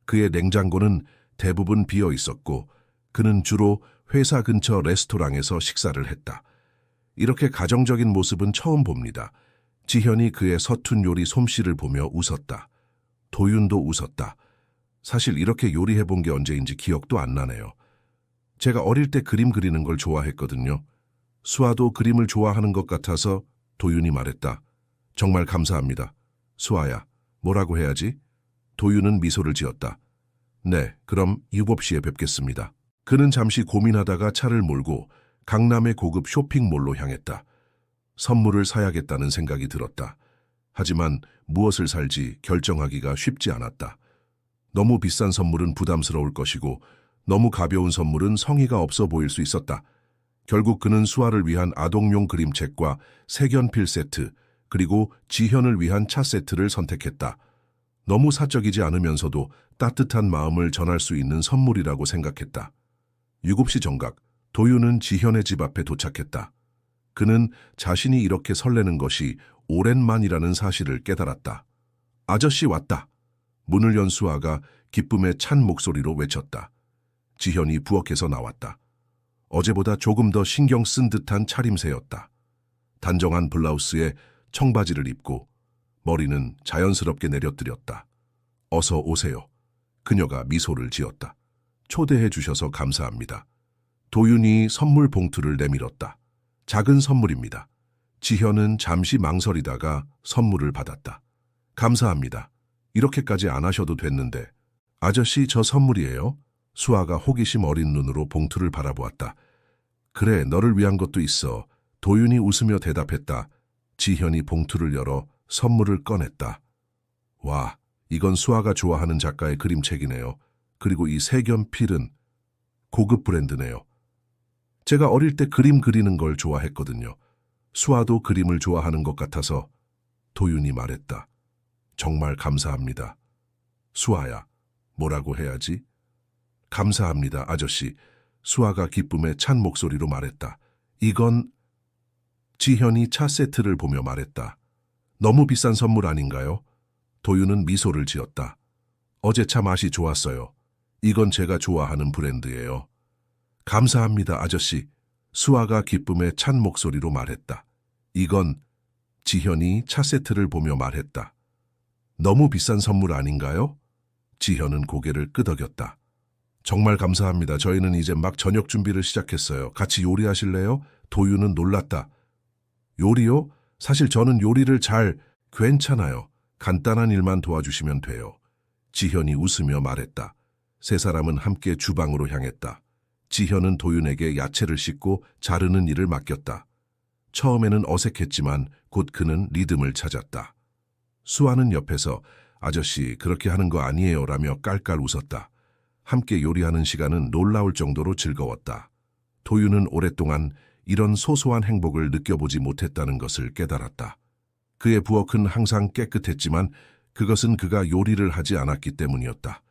그의 냉장고는 대부분 비어 있었고 그는 주로 회사 근처 레스토랑에서 식사를 했다. 이렇게 가정적인 모습은 처음 봅니다. 지현이 그의 서툰 요리 솜씨를 보며 웃었다. 도윤도 웃었다. 사실 이렇게 요리해본 게 언제인지 기억도 안 나네요. 제가 어릴 때 그림 그리는 걸 좋아했거든요. 수아도 그림을 좋아하는 것 같아서 도윤이 말했다. 정말 감사합니다. 수아야, 뭐라고 해야지? 도윤은 미소를 지었다. 네, 그럼 7시에 뵙겠습니다. 그는 잠시 고민하다가 차를 몰고 강남의 고급 쇼핑몰로 향했다. 선물을 사야겠다는 생각이 들었다. 하지만 무엇을 살지 결정하기가 쉽지 않았다. 너무 비싼 선물은 부담스러울 것이고 너무 가벼운 선물은 성의가 없어 보일 수 있었다. 결국 그는 수아를 위한 아동용 그림책과 색연필 세트, 그리고 지현을 위한 차 세트를 선택했다. 너무 사적이지 않으면서도 따뜻한 마음을 전할 수 있는 선물이라고 생각했다. 7시 정각, 도윤은 지현의 집 앞에 도착했다. 그는 자신이 이렇게 설레는 것이 오랜만이라는 사실을 깨달았다. 아저씨 왔다. 문을 연 수아가 기쁨에 찬 목소리로 외쳤다. 지현이 부엌에서 나왔다. 어제보다 조금 더 신경 쓴 듯한 차림새였다. 단정한 블라우스에 청바지를 입고 머리는 자연스럽게 내려뜨렸다. 어서 오세요. 그녀가 미소를 지었다. 초대해 주셔서 감사합니다. 도윤이 선물 봉투를 내밀었다. 작은 선물입니다. 지현은 잠시 망설이다가 선물을 받았다. 감사합니다. 이렇게까지 안 하셔도 됐는데. 아저씨 저 선물이에요? 수아가 호기심 어린 눈으로 봉투를 바라보았다. 그래, 너를 위한 것도 있어. 도윤이 웃으며 대답했다. 지현이 봉투를 열어 선물을 꺼냈다. 와, 이건 수아가 좋아하는 작가의 그림책이네요. 그리고 이 색연필은 고급 브랜드네요. 제가 어릴 때 그림 그리는 걸 좋아했거든요. 수아도 그림을 좋아하는 것 같아서. 도윤이 말했다. 정말 감사합니다. 수아야, 뭐라고 해야지? 감사합니다, 아저씨. 수아가 기쁨에 찬 목소리로 말했다. 이건... 지현이 차 세트를 보며 말했다. 너무 비싼 선물 아닌가요? 도윤은 미소를 지었다. 어제 차 맛이 좋았어요. 이건 제가 좋아하는 브랜드예요. 감사합니다, 아저씨. 수아가 기쁨에 찬 목소리로 말했다. 이건... 지현이 차 세트를 보며 말했다. 너무 비싼 선물 아닌가요? 지현은 고개를 끄덕였다. 정말 감사합니다. 저희는 이제 막 저녁 준비를 시작했어요. 같이 요리하실래요? 도윤은 놀랐다. 요리요? 사실 저는 요리를 괜찮아요. 간단한 일만 도와주시면 돼요. 지현이 웃으며 말했다. 세 사람은 함께 주방으로 향했다. 지현은 도윤에게 야채를 씻고 자르는 일을 맡겼다. 처음에는 어색했지만 곧 그는 리듬을 찾았다. 수아는 옆에서 아저씨 그렇게 하는 거 아니에요 라며 깔깔 웃었다. 함께 요리하는 시간은 놀라울 정도로 즐거웠다. 도윤은 오랫동안 이런 소소한 행복을 느껴보지 못했다는 것을 깨달았다. 그의 부엌은 항상 깨끗했지만 그것은 그가 요리를 하지 않았기 때문이었다.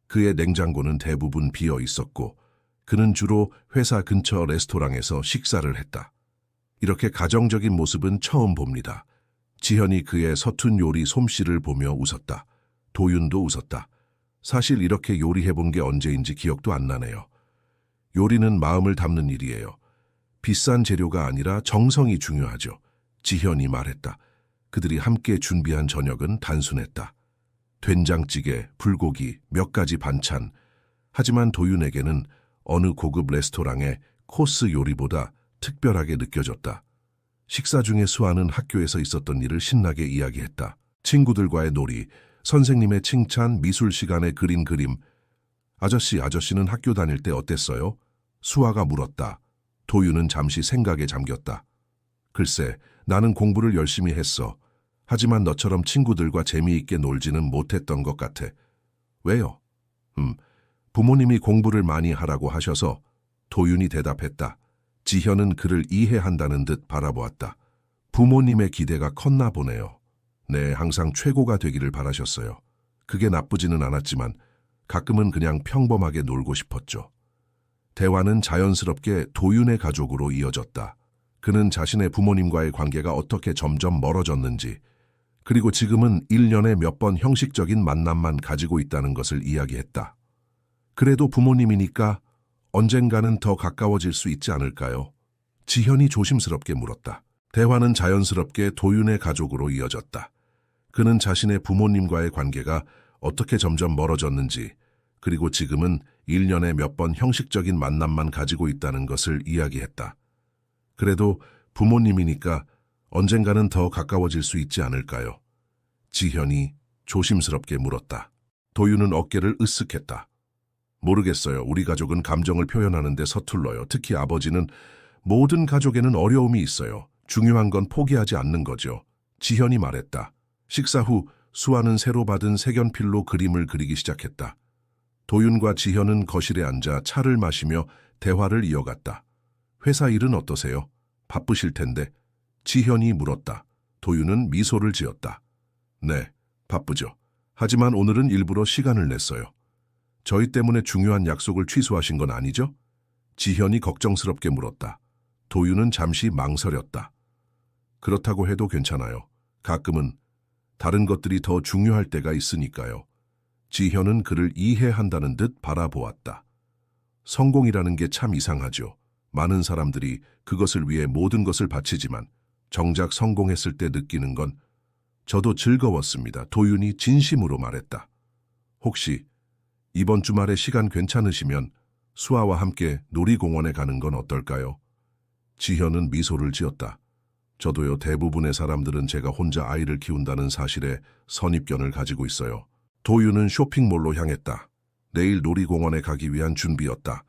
그의 냉장고는 대부분 비어 있었고 그는 주로 회사 근처 레스토랑에서 식사를 했다. 이렇게 가정적인 모습은 처음 봅니다. 지현이 그의 서툰 요리 솜씨를 보며 웃었다. 도윤도 웃었다. 사실 이렇게 요리해본 게 언제인지 기억도 안 나네요. 요리는 마음을 담는 일이에요. 비싼 재료가 아니라 정성이 중요하죠. 지현이 말했다. 그들이 함께 준비한 저녁은 단순했다. 된장찌개, 불고기, 몇 가지 반찬. 하지만 도윤에게는 어느 고급 레스토랑의 코스 요리보다 특별하게 느껴졌다. 식사 중에 수아는 학교에서 있었던 일을 신나게 이야기했다. 친구들과의 놀이, 선생님의 칭찬, 미술 시간에 그린 그림. 아저씨는 학교 다닐 때 어땠어요? 수아가 물었다. 도윤은 잠시 생각에 잠겼다. 글쎄, 나는 공부를 열심히 했어. 하지만 너처럼 친구들과 재미있게 놀지는 못했던 것 같아. 왜요? 부모님이 공부를 많이 하라고 하셔서. 도윤이 대답했다. 지현은 그를 이해한다는 듯 바라보았다. 부모님의 기대가 컸나 보네요. 네, 항상 최고가 되기를 바라셨어요. 그게 나쁘지는 않았지만 가끔은 그냥 평범하게 놀고 싶었죠. 대화는 자연스럽게 도윤의 가족으로 이어졌다. 그는 자신의 부모님과의 관계가 어떻게 점점 멀어졌는지, 그리고 지금은 1년에 몇 번 형식적인 만남만 가지고 있다는 것을 이야기했다. 그래도 부모님이니까 언젠가는 더 가까워질 수 있지 않을까요? 지현이 조심스럽게 물었다. 대화는 자연스럽게 도윤의 가족으로 이어졌다. 그는 자신의 부모님과의 관계가 어떻게 점점 멀어졌는지, 그리고 지금은 1년에 몇 번 형식적인 만남만 가지고 있다는 것을 이야기했다. 그래도 부모님이니까 언젠가는 더 가까워질 수 있지 않을까요? 지현이 조심스럽게 물었다. 도윤은 어깨를 으쓱했다. 모르겠어요. 우리 가족은 감정을 표현하는 데 서툴러요. 특히 아버지는. 모든 가족에는 어려움이 있어요. 중요한 건 포기하지 않는 거죠. 지현이 말했다. 식사 후 수아는 새로 받은 색연필로 그림을 그리기 시작했다. 도윤과 지현은 거실에 앉아 차를 마시며 대화를 이어갔다. 회사 일은 어떠세요? 바쁘실 텐데. 지현이 물었다. 도윤은 미소를 지었다. 네, 바쁘죠. 하지만 오늘은 일부러 시간을 냈어요. 저희 때문에 중요한 약속을 취소하신 건 아니죠? 지현이 걱정스럽게 물었다. 도윤은 잠시 망설였다. 그렇다고 해도 괜찮아요. 가끔은 다른 것들이 더 중요할 때가 있으니까요. 지현은 그를 이해한다는 듯 바라보았다. 성공이라는 게 참 이상하죠. 많은 사람들이 그것을 위해 모든 것을 바치지만 정작 성공했을 때 느끼는 건 저도 즐거웠습니다. 도윤이 진심으로 말했다. 혹시 이번 주말에 시간 괜찮으시면 수아와 함께 놀이공원에 가는 건 어떨까요? 지현은 미소를 지었다. 저도요. 대부분의 사람들은 제가 혼자 아이를 키운다는 사실에 선입견을 가지고 있어요. 도윤은 쇼핑몰로 향했다. 내일 놀이공원에 가기 위한 준비였다.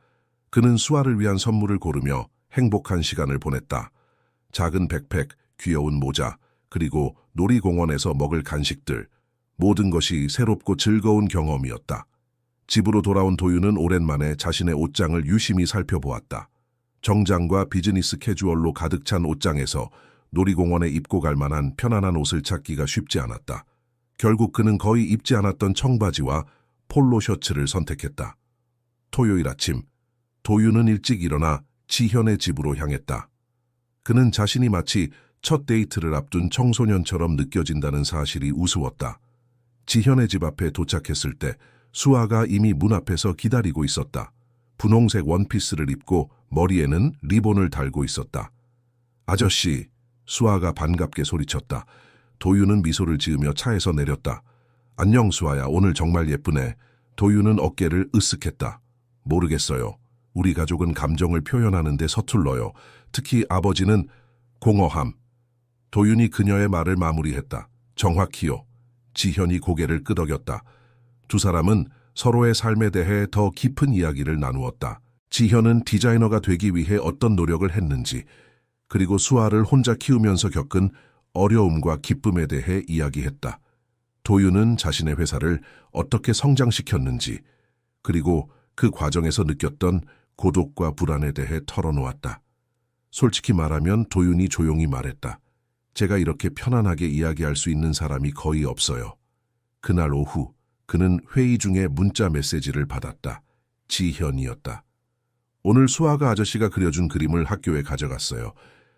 그는 수아를 위한 선물을 고르며 행복한 시간을 보냈다. 작은 백팩, 귀여운 모자, 그리고 놀이공원에서 먹을 간식들, 모든 것이 새롭고 즐거운 경험이었다. 집으로 돌아온 도윤은 오랜만에 자신의 옷장을 유심히 살펴보았다. 정장과 비즈니스 캐주얼로 가득 찬 옷장에서 놀이공원에 입고 갈 만한 편안한 옷을 찾기가 쉽지 않았다. 결국 그는 거의 입지 않았던 청바지와 폴로 셔츠를 선택했다. 토요일 아침, 도윤은 일찍 일어나 지현의 집으로 향했다. 그는 자신이 마치 첫 데이트를 앞둔 청소년처럼 느껴진다는 사실이 우스웠다. 지현의 집 앞에 도착했을 때 수아가 이미 문 앞에서 기다리고 있었다. 분홍색 원피스를 입고 머리에는 리본을 달고 있었다. 아저씨, 수아가 반갑게 소리쳤다. 도윤은 미소를 지으며 차에서 내렸다. 안녕 수아야, 오늘 정말 예쁘네. 도윤은 어깨를 으쓱했다. 모르겠어요. 우리 가족은 감정을 표현하는 데 서툴러요. 특히 아버지는 공허함. 도윤이 그녀의 말을 마무리했다. 정확히요. 지현이 고개를 끄덕였다. 두 사람은 서로의 삶에 대해 더 깊은 이야기를 나누었다. 지현은 디자이너가 되기 위해 어떤 노력을 했는지, 그리고 수아를 혼자 키우면서 겪은 어려움과 기쁨에 대해 이야기했다. 도윤은 자신의 회사를 어떻게 성장시켰는지, 그리고 그 과정에서 느꼈던 고독과 불안에 대해 털어놓았다. 솔직히 말하면 도윤이 조용히 말했다. 제가 이렇게 편안하게 이야기할 수 있는 사람이 거의 없어요. 그날 오후 그는 회의 중에 문자 메시지를 받았다. 지현이었다. 오늘 수아가 아저씨가 그려준 그림을 학교에 가져갔어요.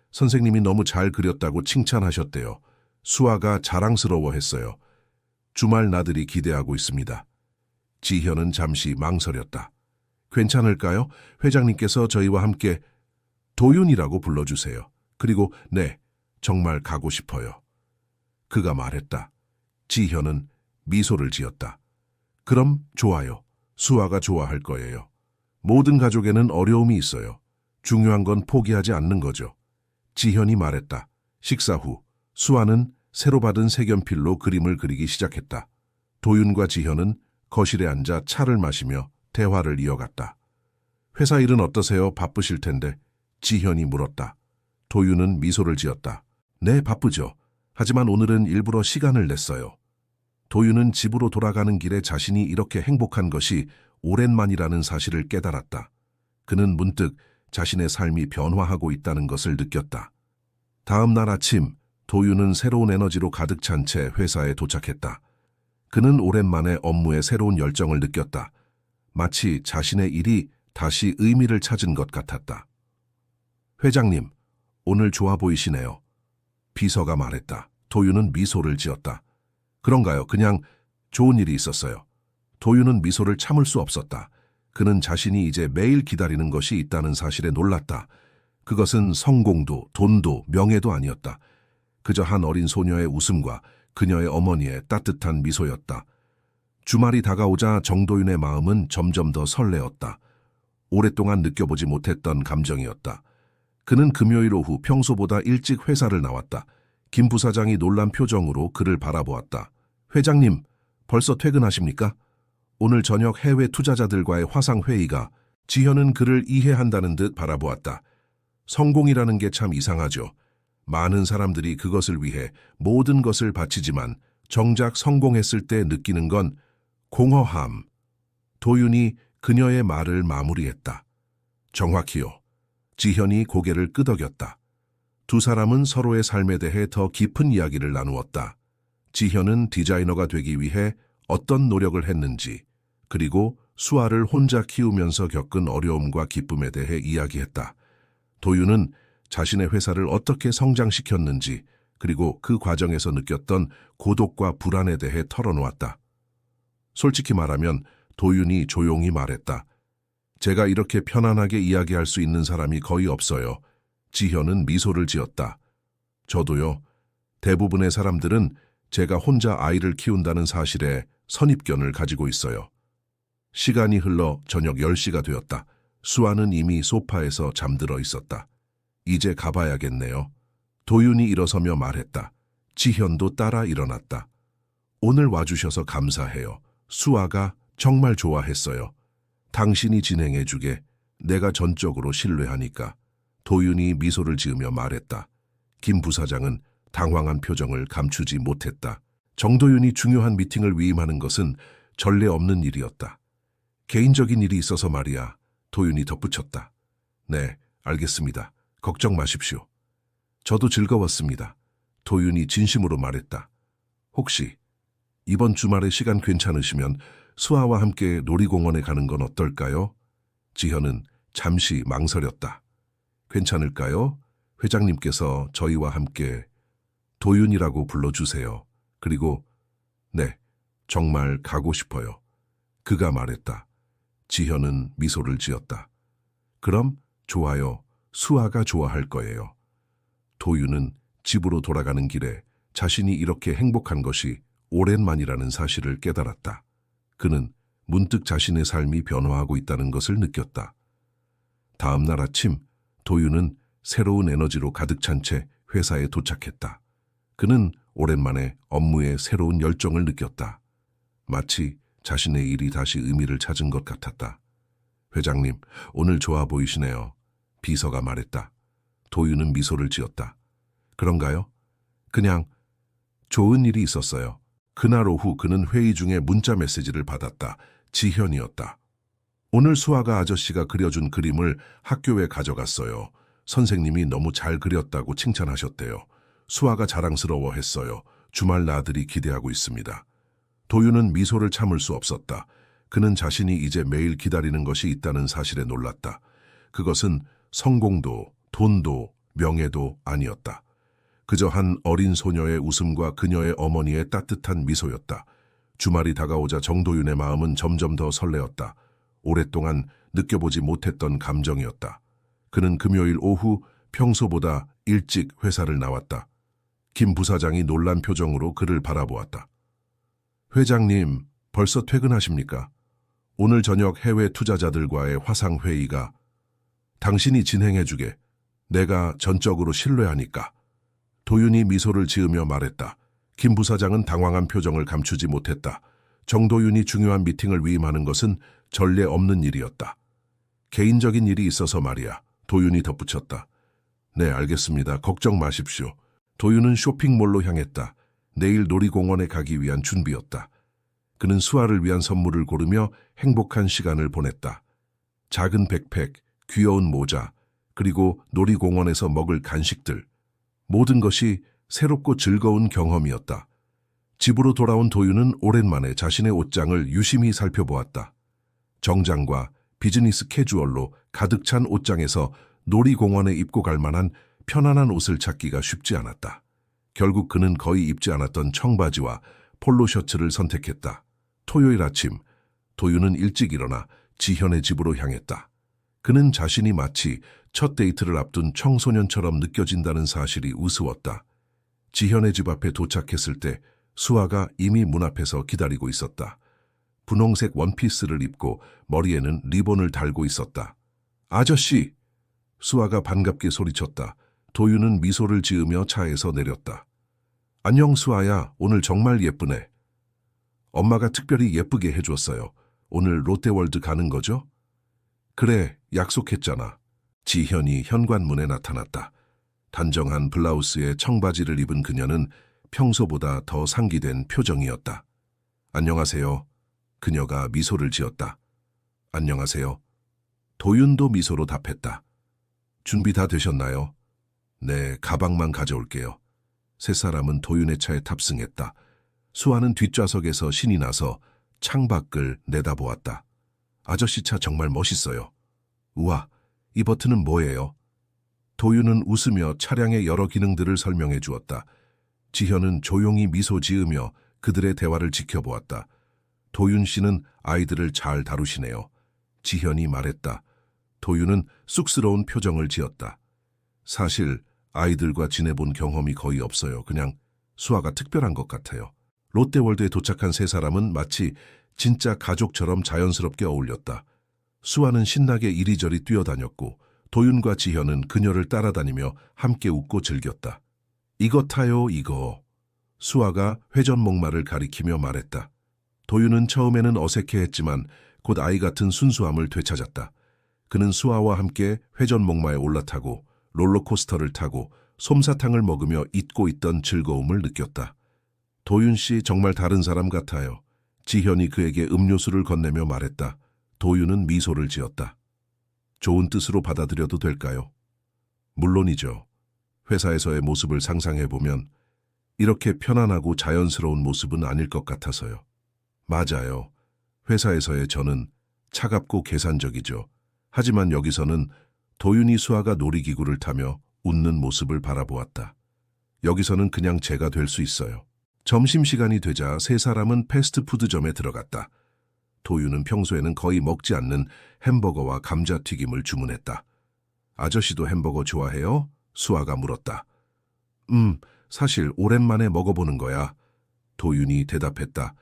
선생님이 너무 잘 그렸다고 칭찬하셨대요. 수아가 자랑스러워했어요. 주말 나들이 기대하고 있습니다. 지현은 잠시 망설였다. 괜찮을까요? 회장님께서 저희와 함께 도윤이라고 불러주세요. 그리고 네, 정말 가고 싶어요. 그가 말했다. 지현은 미소를 지었다. 그럼 좋아요. 수아가 좋아할 거예요. 모든 가족에는 어려움이 있어요. 중요한 건 포기하지 않는 거죠. 지현이 말했다. 식사 후 수아는 새로 받은 색연필로 그림을 그리기 시작했다. 도윤과 지현은 거실에 앉아 차를 마시며 대화를 이어갔다. 회사 일은 어떠세요? 바쁘실 텐데. 지현이 물었다. 도윤은 미소를 지었다. 네, 바쁘죠. 하지만 오늘은 일부러 시간을 냈어요. 도윤은 집으로 돌아가는 길에 자신이 이렇게 행복한 것이 오랜만이라는 사실을 깨달았다. 그는 문득 자신의 삶이 변화하고 있다는 것을 느꼈다. 다음 날 아침, 도윤은 새로운 에너지로 가득 찬 채 회사에 도착했다. 그는 오랜만에 업무에 새로운 열정을 느꼈다. 마치 자신의 일이 다시 의미를 찾은 것 같았다. 회장님, 오늘 좋아 보이시네요. 비서가 말했다. 도윤은 미소를 지었다. 그런가요? 그냥 좋은 일이 있었어요. 도윤은 미소를 참을 수 없었다. 그는 자신이 이제 매일 기다리는 것이 있다는 사실에 놀랐다. 그것은 성공도, 돈도, 명예도 아니었다. 그저 한 어린 소녀의 웃음과 그녀의 어머니의 따뜻한 미소였다. 주말이 다가오자 정도윤의 마음은 점점 더 설레었다. 오랫동안 느껴보지 못했던 감정이었다. 그는 금요일 오후 평소보다 일찍 회사를 나왔다. 김 부사장이 놀란 표정으로 그를 바라보았다. 회장님, 벌써 퇴근하십니까? 오늘 저녁 해외 투자자들과의 화상회의가. 지현은 그를 이해한다는 듯 바라보았다. 성공이라는 게 참 이상하죠. 많은 사람들이 그것을 위해 모든 것을 바치지만 정작 성공했을 때 느끼는 건 공허함. 도윤이 그녀의 말을 마무리했다. 정확히요. 지현이 고개를 끄덕였다. 두 사람은 서로의 삶에 대해 더 깊은 이야기를 나누었다. 지현은 디자이너가 되기 위해 어떤 노력을 했는지, 그리고 수아를 혼자 키우면서 겪은 어려움과 기쁨에 대해 이야기했다. 도윤은 자신의 회사를 어떻게 성장시켰는지, 그리고 그 과정에서 느꼈던 고독과 불안에 대해 털어놓았다. 솔직히 말하면 도윤이 조용히 말했다. 제가 이렇게 편안하게 이야기할 수 있는 사람이 거의 없어요. 지현은 미소를 지었다. 저도요. 대부분의 사람들은 제가 혼자 아이를 키운다는 사실에 선입견을 가지고 있어요. 시간이 흘러 저녁 10시가 되었다. 수아는 이미 소파에서 잠들어 있었다. 이제 가봐야겠네요. 도윤이 일어서며 말했다. 지현도 따라 일어났다. 오늘 와주셔서 감사해요. 수아가 정말 좋아했어요. 당신이 진행해주게. 내가 전적으로 신뢰하니까. 도윤이 미소를 지으며 말했다. 김 부사장은 당황한 표정을 감추지 못했다. 정도윤이 중요한 미팅을 위임하는 것은 전례 없는 일이었다. 개인적인 일이 있어서 말이야. 도윤이 덧붙였다. 네, 알겠습니다. 걱정 마십시오. 저도 즐거웠습니다. 도윤이 진심으로 말했다. 혹시 이번 주말에 시간 괜찮으시면 수아와 함께 놀이공원에 가는 건 어떨까요? 지현은 잠시 망설였다. 괜찮을까요? 회장님께서 저희와 함께 도윤이라고 불러주세요. 그리고 네, 정말 가고 싶어요. 그가 말했다. 지현은 미소를 지었다. 그럼 좋아요. 수아가 좋아할 거예요. 도윤은 집으로 돌아가는 길에 자신이 이렇게 행복한 것이 오랜만이라는 사실을 깨달았다. 그는 문득 자신의 삶이 변화하고 있다는 것을 느꼈다. 다음 날 아침, 도윤은 새로운 에너지로 가득 찬 채 회사에 도착했다. 그는 오랜만에 업무에 새로운 열정을 느꼈다. 마치 자신의 일이 다시 의미를 찾은 것 같았다. 회장님, 오늘 좋아 보이시네요. 비서가 말했다. 도윤은 미소를 지었다. 그런가요? 그냥 좋은 일이 있었어요. 그날 오후 그는 회의 중에 문자 메시지를 받았다. 지현이었다. 오늘 수아가 아저씨가 그려준 그림을 학교에 가져갔어요. 선생님이 너무 잘 그렸다고 칭찬하셨대요. 수아가 자랑스러워했어요. 주말 나들이 기대하고 있습니다. 도윤은 미소를 참을 수 없었다. 그는 자신이 이제 매일 기다리는 것이 있다는 사실에 놀랐다. 그것은 성공도, 돈도, 명예도 아니었다. 그저 한 어린 소녀의 웃음과 그녀의 어머니의 따뜻한 미소였다. 주말이 다가오자 정도윤의 마음은 점점 더 설레었다. 오랫동안 느껴보지 못했던 감정이었다. 그는 금요일 오후 평소보다 일찍 회사를 나왔다. 김 부사장이 놀란 표정으로 그를 바라보았다. 회장님, 벌써 퇴근하십니까? 오늘 저녁 해외 투자자들과의 화상회의가 당신이 진행해주게. 내가 전적으로 신뢰하니까. 도윤이 미소를 지으며 말했다. 김 부사장은 당황한 표정을 감추지 못했다. 정도윤이 중요한 미팅을 위임하는 것은 전례 없는 일이었다. 개인적인 일이 있어서 말이야. 도윤이 덧붙였다. 네, 알겠습니다. 걱정 마십시오. 도윤은 쇼핑몰로 향했다. 내일 놀이공원에 가기 위한 준비였다. 그는 수아를 위한 선물을 고르며 행복한 시간을 보냈다. 작은 백팩, 귀여운 모자, 그리고 놀이공원에서 먹을 간식들. 모든 것이 새롭고 즐거운 경험이었다. 집으로 돌아온 도윤은 오랜만에 자신의 옷장을 유심히 살펴보았다. 정장과 비즈니스 캐주얼로 가득 찬 옷장에서 놀이공원에 입고 갈 만한 편안한 옷을 찾기가 쉽지 않았다. 결국 그는 거의 입지 않았던 청바지와 폴로 셔츠를 선택했다. 토요일 아침, 도윤은 일찍 일어나 지현의 집으로 향했다. 그는 자신이 마치 첫 데이트를 앞둔 청소년처럼 느껴진다는 사실이 우스웠다. 지현의 집 앞에 도착했을 때 수아가 이미 문 앞에서 기다리고 있었다. 분홍색 원피스를 입고 머리에는 리본을 달고 있었다. 아저씨! 수아가 반갑게 소리쳤다. 도윤은 미소를 지으며 차에서 내렸다. 안녕 수아야, 오늘 정말 예쁘네. 엄마가 특별히 예쁘게 해줬어요. 오늘 롯데월드 가는 거죠? 그래, 약속했잖아. 지현이 현관문에 나타났다. 단정한 블라우스에 청바지를 입은 그녀는 평소보다 더 상기된 표정이었다. 안녕하세요. 그녀가 미소를 지었다. 안녕하세요. 도윤도 미소로 답했다. 준비 다 되셨나요? 네, 가방만 가져올게요. 세 사람은 도윤의 차에 탑승했다. 수아는 뒷좌석에서 신이 나서 창밖을 내다보았다. 아저씨 차 정말 멋있어요. 우와, 이 버튼은 뭐예요? 도윤은 웃으며 차량의 여러 기능들을 설명해 주었다. 지현은 조용히 미소 지으며 그들의 대화를 지켜보았다. 도윤 씨는 아이들을 잘 다루시네요. 지현이 말했다. 도윤은 쑥스러운 표정을 지었다. 사실 아이들과 지내본 경험이 거의 없어요. 그냥 수아가 특별한 것 같아요. 롯데월드에 도착한 세 사람은 마치 진짜 가족처럼 자연스럽게 어울렸다. 수아는 신나게 이리저리 뛰어다녔고 도윤과 지현은 그녀를 따라다니며 함께 웃고 즐겼다. 이거 타요, 이거. 수아가 회전목마를 가리키며 말했다. 도윤은 처음에는 어색해했지만 곧 아이 같은 순수함을 되찾았다. 그는 수아와 함께 회전목마에 올라타고 롤러코스터를 타고 솜사탕을 먹으며 잊고 있던 즐거움을 느꼈다. 도윤 씨 정말 다른 사람 같아요. 지현이 그에게 음료수를 건네며 말했다. 도윤은 미소를 지었다. 좋은 뜻으로 받아들여도 될까요? 물론이죠. 회사에서의 모습을 상상해보면 이렇게 편안하고 자연스러운 모습은 아닐 것 같아서요. 맞아요. 회사에서의 저는 차갑고 계산적이죠. 하지만 여기서는 도윤이 수아가 놀이기구를 타며 웃는 모습을 바라보았다. 여기서는 그냥 제가 될 수 있어요. 점심시간이 되자 세 사람은 패스트푸드점에 들어갔다. 도윤은 평소에는 거의 먹지 않는 햄버거와 감자튀김을 주문했다. 아저씨도 햄버거 좋아해요? 수아가 물었다. 사실 오랜만에 먹어보는 거야. 도윤이 대답했다.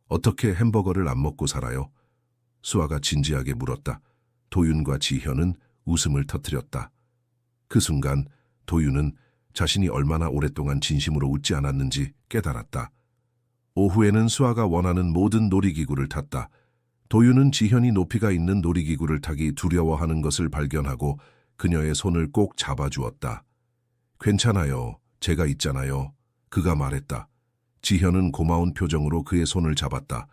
어떻게 햄버거를 안 먹고 살아요? 수아가 진지하게 물었다. 도윤과 지현은 웃음을 터뜨렸다. 그 순간 도윤은 자신이 얼마나 오랫동안 진심으로 웃지 않았는지 깨달았다. 오후에는 수아가 원하는 모든 놀이기구를 탔다. 도윤은 지현이 높이가 있는 놀이기구를 타기 두려워하는 것을 발견하고 그녀의 손을 꼭 잡아주었다. 괜찮아요. 제가 있잖아요. 그가 말했다. 지현은 고마운 표정으로 그의 손을 잡았다.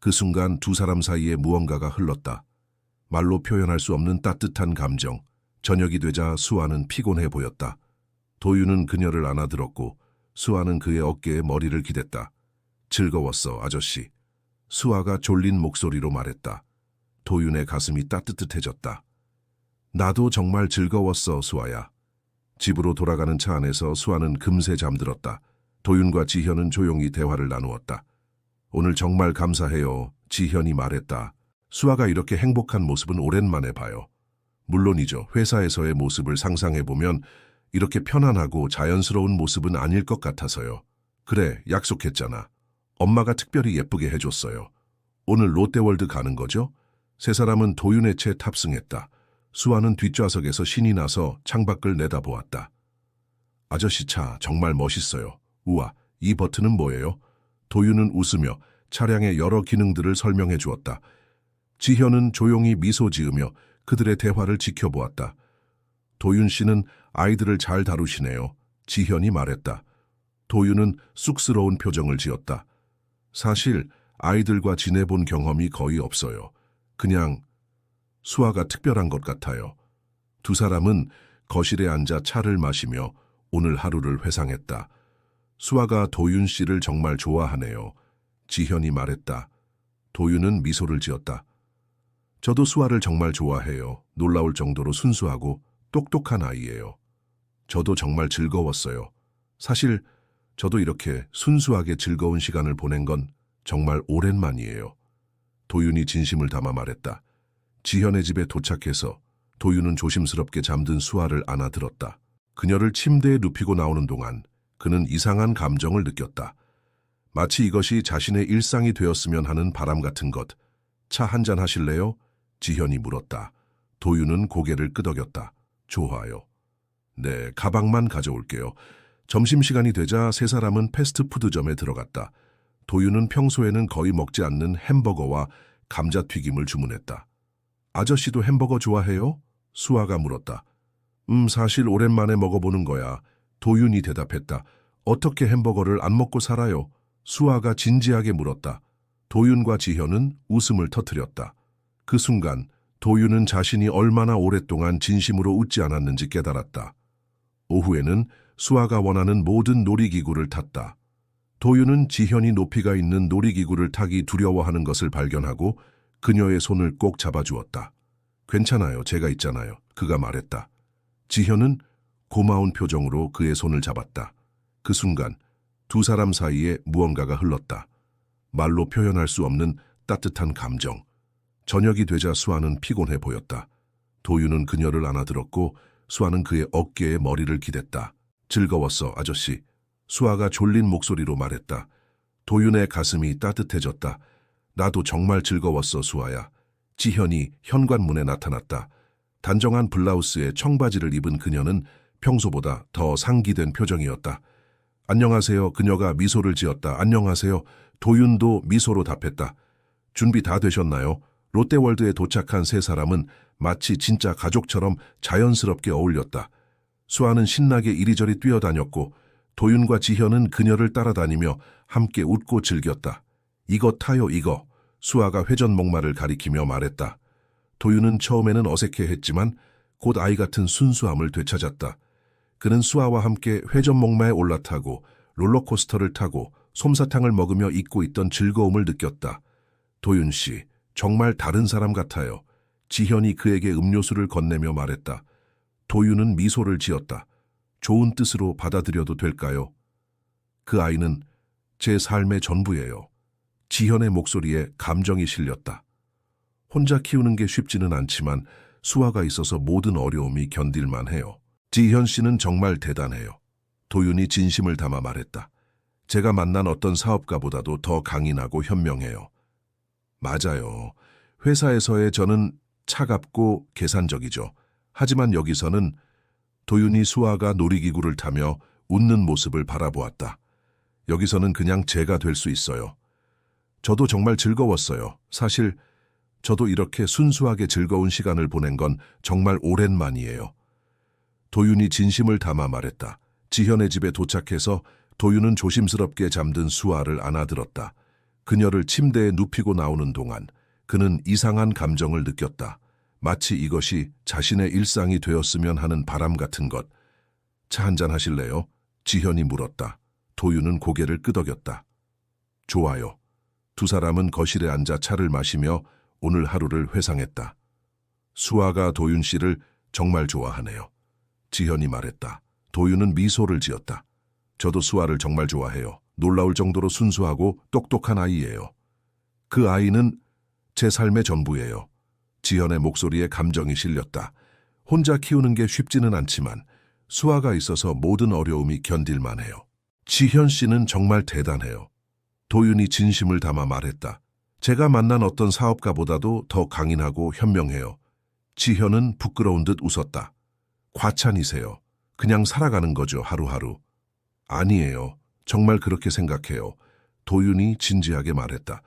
그 순간 두 사람 사이에 무언가가 흘렀다. 말로 표현할 수 없는 따뜻한 감정. 저녁이 되자 수아는 피곤해 보였다. 도윤은 그녀를 안아들었고 수아는 그의 어깨에 머리를 기댔다. 즐거웠어, 아저씨. 수아가 졸린 목소리로 말했다. 도윤의 가슴이 따뜻해졌다. 나도 정말 즐거웠어, 수아야. 집으로 돌아가는 차 안에서 수아는 금세 잠들었다. 도윤과 지현은 조용히 대화를 나누었다. 오늘 정말 감사해요, 지현이 말했다. 수아가 이렇게 행복한 모습은 오랜만에 봐요. 물론이죠. 회사에서의 모습을 상상해보면 이렇게 편안하고 자연스러운 모습은 아닐 것 같아서요. 그래, 약속했잖아. 엄마가 특별히 예쁘게 해줬어요. 오늘 롯데월드 가는 거죠? 세 사람은 도윤의 채 탑승했다. 수아는 뒷좌석에서 신이 나서 창밖을 내다보았다. 아저씨 차 정말 멋있어요. 우와, 이 버튼은 뭐예요? 도윤은 웃으며 차량의 여러 기능들을 설명해 주었다. 지현은 조용히 미소 지으며 그들의 대화를 지켜보았다. 도윤 씨는 아이들을 잘 다루시네요. 지현이 말했다. 도윤은 쑥스러운 표정을 지었다. 사실 아이들과 지내본 경험이 거의 없어요. 그냥 수아가 특별한 것 같아요. 두 사람은 거실에 앉아 차를 마시며 오늘 하루를 회상했다. 수아가 도윤 씨를 정말 좋아하네요. 지현이 말했다. 도윤은 미소를 지었다. 저도 수아를 정말 좋아해요. 놀라울 정도로 순수하고 똑똑한 아이예요. 저도 정말 즐거웠어요. 사실 저도 이렇게 순수하게 즐거운 시간을 보낸 건 정말 오랜만이에요. 도윤이 진심을 담아 말했다. 지현의 집에 도착해서 도윤은 조심스럽게 잠든 수아를 안아들었다. 그녀를 침대에 눕히고 나오는 동안 그는 이상한 감정을 느꼈다. 마치 이것이 자신의 일상이 되었으면 하는 바람 같은 것. 차 한잔 하실래요? 지현이 물었다. 도윤은 고개를 끄덕였다. 좋아요. 네, 가방만 가져올게요. 점심시간이 되자 세 사람은 패스트푸드점에 들어갔다. 도윤은 평소에는 거의 먹지 않는 햄버거와 감자튀김을 주문했다. 아저씨도 햄버거 좋아해요? 수아가 물었다. 사실 오랜만에 먹어보는 거야. 도윤이 대답했다. 어떻게 햄버거를 안 먹고 살아요? 수아가 진지하게 물었다. 도윤과 지현은 웃음을 터뜨렸다. 그 순간 도윤은 자신이 얼마나 오랫동안 진심으로 웃지 않았는지 깨달았다. 오후에는 수아가 원하는 모든 놀이기구를 탔다. 도윤은 지현이 높이가 있는 놀이기구를 타기 두려워하는 것을 발견하고 그녀의 손을 꼭 잡아주었다. 괜찮아요, 제가 있잖아요. 그가 말했다. 지현은 고마운 표정으로 그의 손을 잡았다. 그 순간 두 사람 사이에 무언가가 흘렀다. 말로 표현할 수 없는 따뜻한 감정. 저녁이 되자 수아는 피곤해 보였다. 도윤은 그녀를 안아들었고 수아는 그의 어깨에 머리를 기댔다. 즐거웠어, 아저씨. 수아가 졸린 목소리로 말했다. 도윤의 가슴이 따뜻해졌다. 나도 정말 즐거웠어, 수아야. 지현이 현관문에 나타났다. 단정한 블라우스에 청바지를 입은 그녀는 평소보다 더 상기된 표정이었다. 안녕하세요. 그녀가 미소를 지었다. 안녕하세요. 도윤도 미소로 답했다. 준비 다 되셨나요? 롯데월드에 도착한 세 사람은 마치 진짜 가족처럼 자연스럽게 어울렸다. 수아는 신나게 이리저리 뛰어다녔고 도윤과 지현은 그녀를 따라다니며 함께 웃고 즐겼다. 이거 타요, 이거. 수아가 회전목마를 가리키며 말했다. 도윤은 처음에는 어색해했지만 곧 아이 같은 순수함을 되찾았다. 그는 수아와 함께 회전목마에 올라타고 롤러코스터를 타고 솜사탕을 먹으며 잊고 있던 즐거움을 느꼈다. 도윤 씨, 정말 다른 사람 같아요. 지현이 그에게 음료수를 건네며 말했다. 도윤은 미소를 지었다. 좋은 뜻으로 받아들여도 될까요? 그 아이는 제 삶의 전부예요. 지현의 목소리에 감정이 실렸다. 혼자 키우는 게 쉽지는 않지만 수아가 있어서 모든 어려움이 견딜만 해요. 지현 씨는 정말 대단해요. 도윤이 진심을 담아 말했다. 제가 만난 어떤 사업가보다도 더 강인하고 현명해요. 맞아요. 회사에서의 저는 차갑고 계산적이죠. 하지만 여기서는 도윤이 수아가 놀이기구를 타며 웃는 모습을 바라보았다. 여기서는 그냥 제가 될 수 있어요. 저도 정말 즐거웠어요. 사실 저도 이렇게 순수하게 즐거운 시간을 보낸 건 정말 오랜만이에요. 도윤이 진심을 담아 말했다. 지현의 집에 도착해서 도윤은 조심스럽게 잠든 수아를 안아들었다. 그녀를 침대에 눕히고 나오는 동안 그는 이상한 감정을 느꼈다. 마치 이것이 자신의 일상이 되었으면 하는 바람 같은 것. 차 한잔 하실래요? 지현이 물었다. 도윤은 고개를 끄덕였다. 좋아요. 두 사람은 거실에 앉아 차를 마시며 오늘 하루를 회상했다. 수아가 도윤 씨를 정말 좋아하네요. 지현이 말했다. 도윤은 미소를 지었다. 저도 수아를 정말 좋아해요. 놀라울 정도로 순수하고 똑똑한 아이예요. 그 아이는 제 삶의 전부예요. 지현의 목소리에 감정이 실렸다. 혼자 키우는 게 쉽지는 않지만 수아가 있어서 모든 어려움이 견딜만해요. 지현 씨는 정말 대단해요. 도윤이 진심을 담아 말했다. 제가 만난 어떤 사업가보다도 더 강인하고 현명해요. 지현은 부끄러운 듯 웃었다. 과찬이세요. 그냥 살아가는 거죠, 하루하루. 아니에요. 정말 그렇게 생각해요. 도윤이 진지하게 말했다.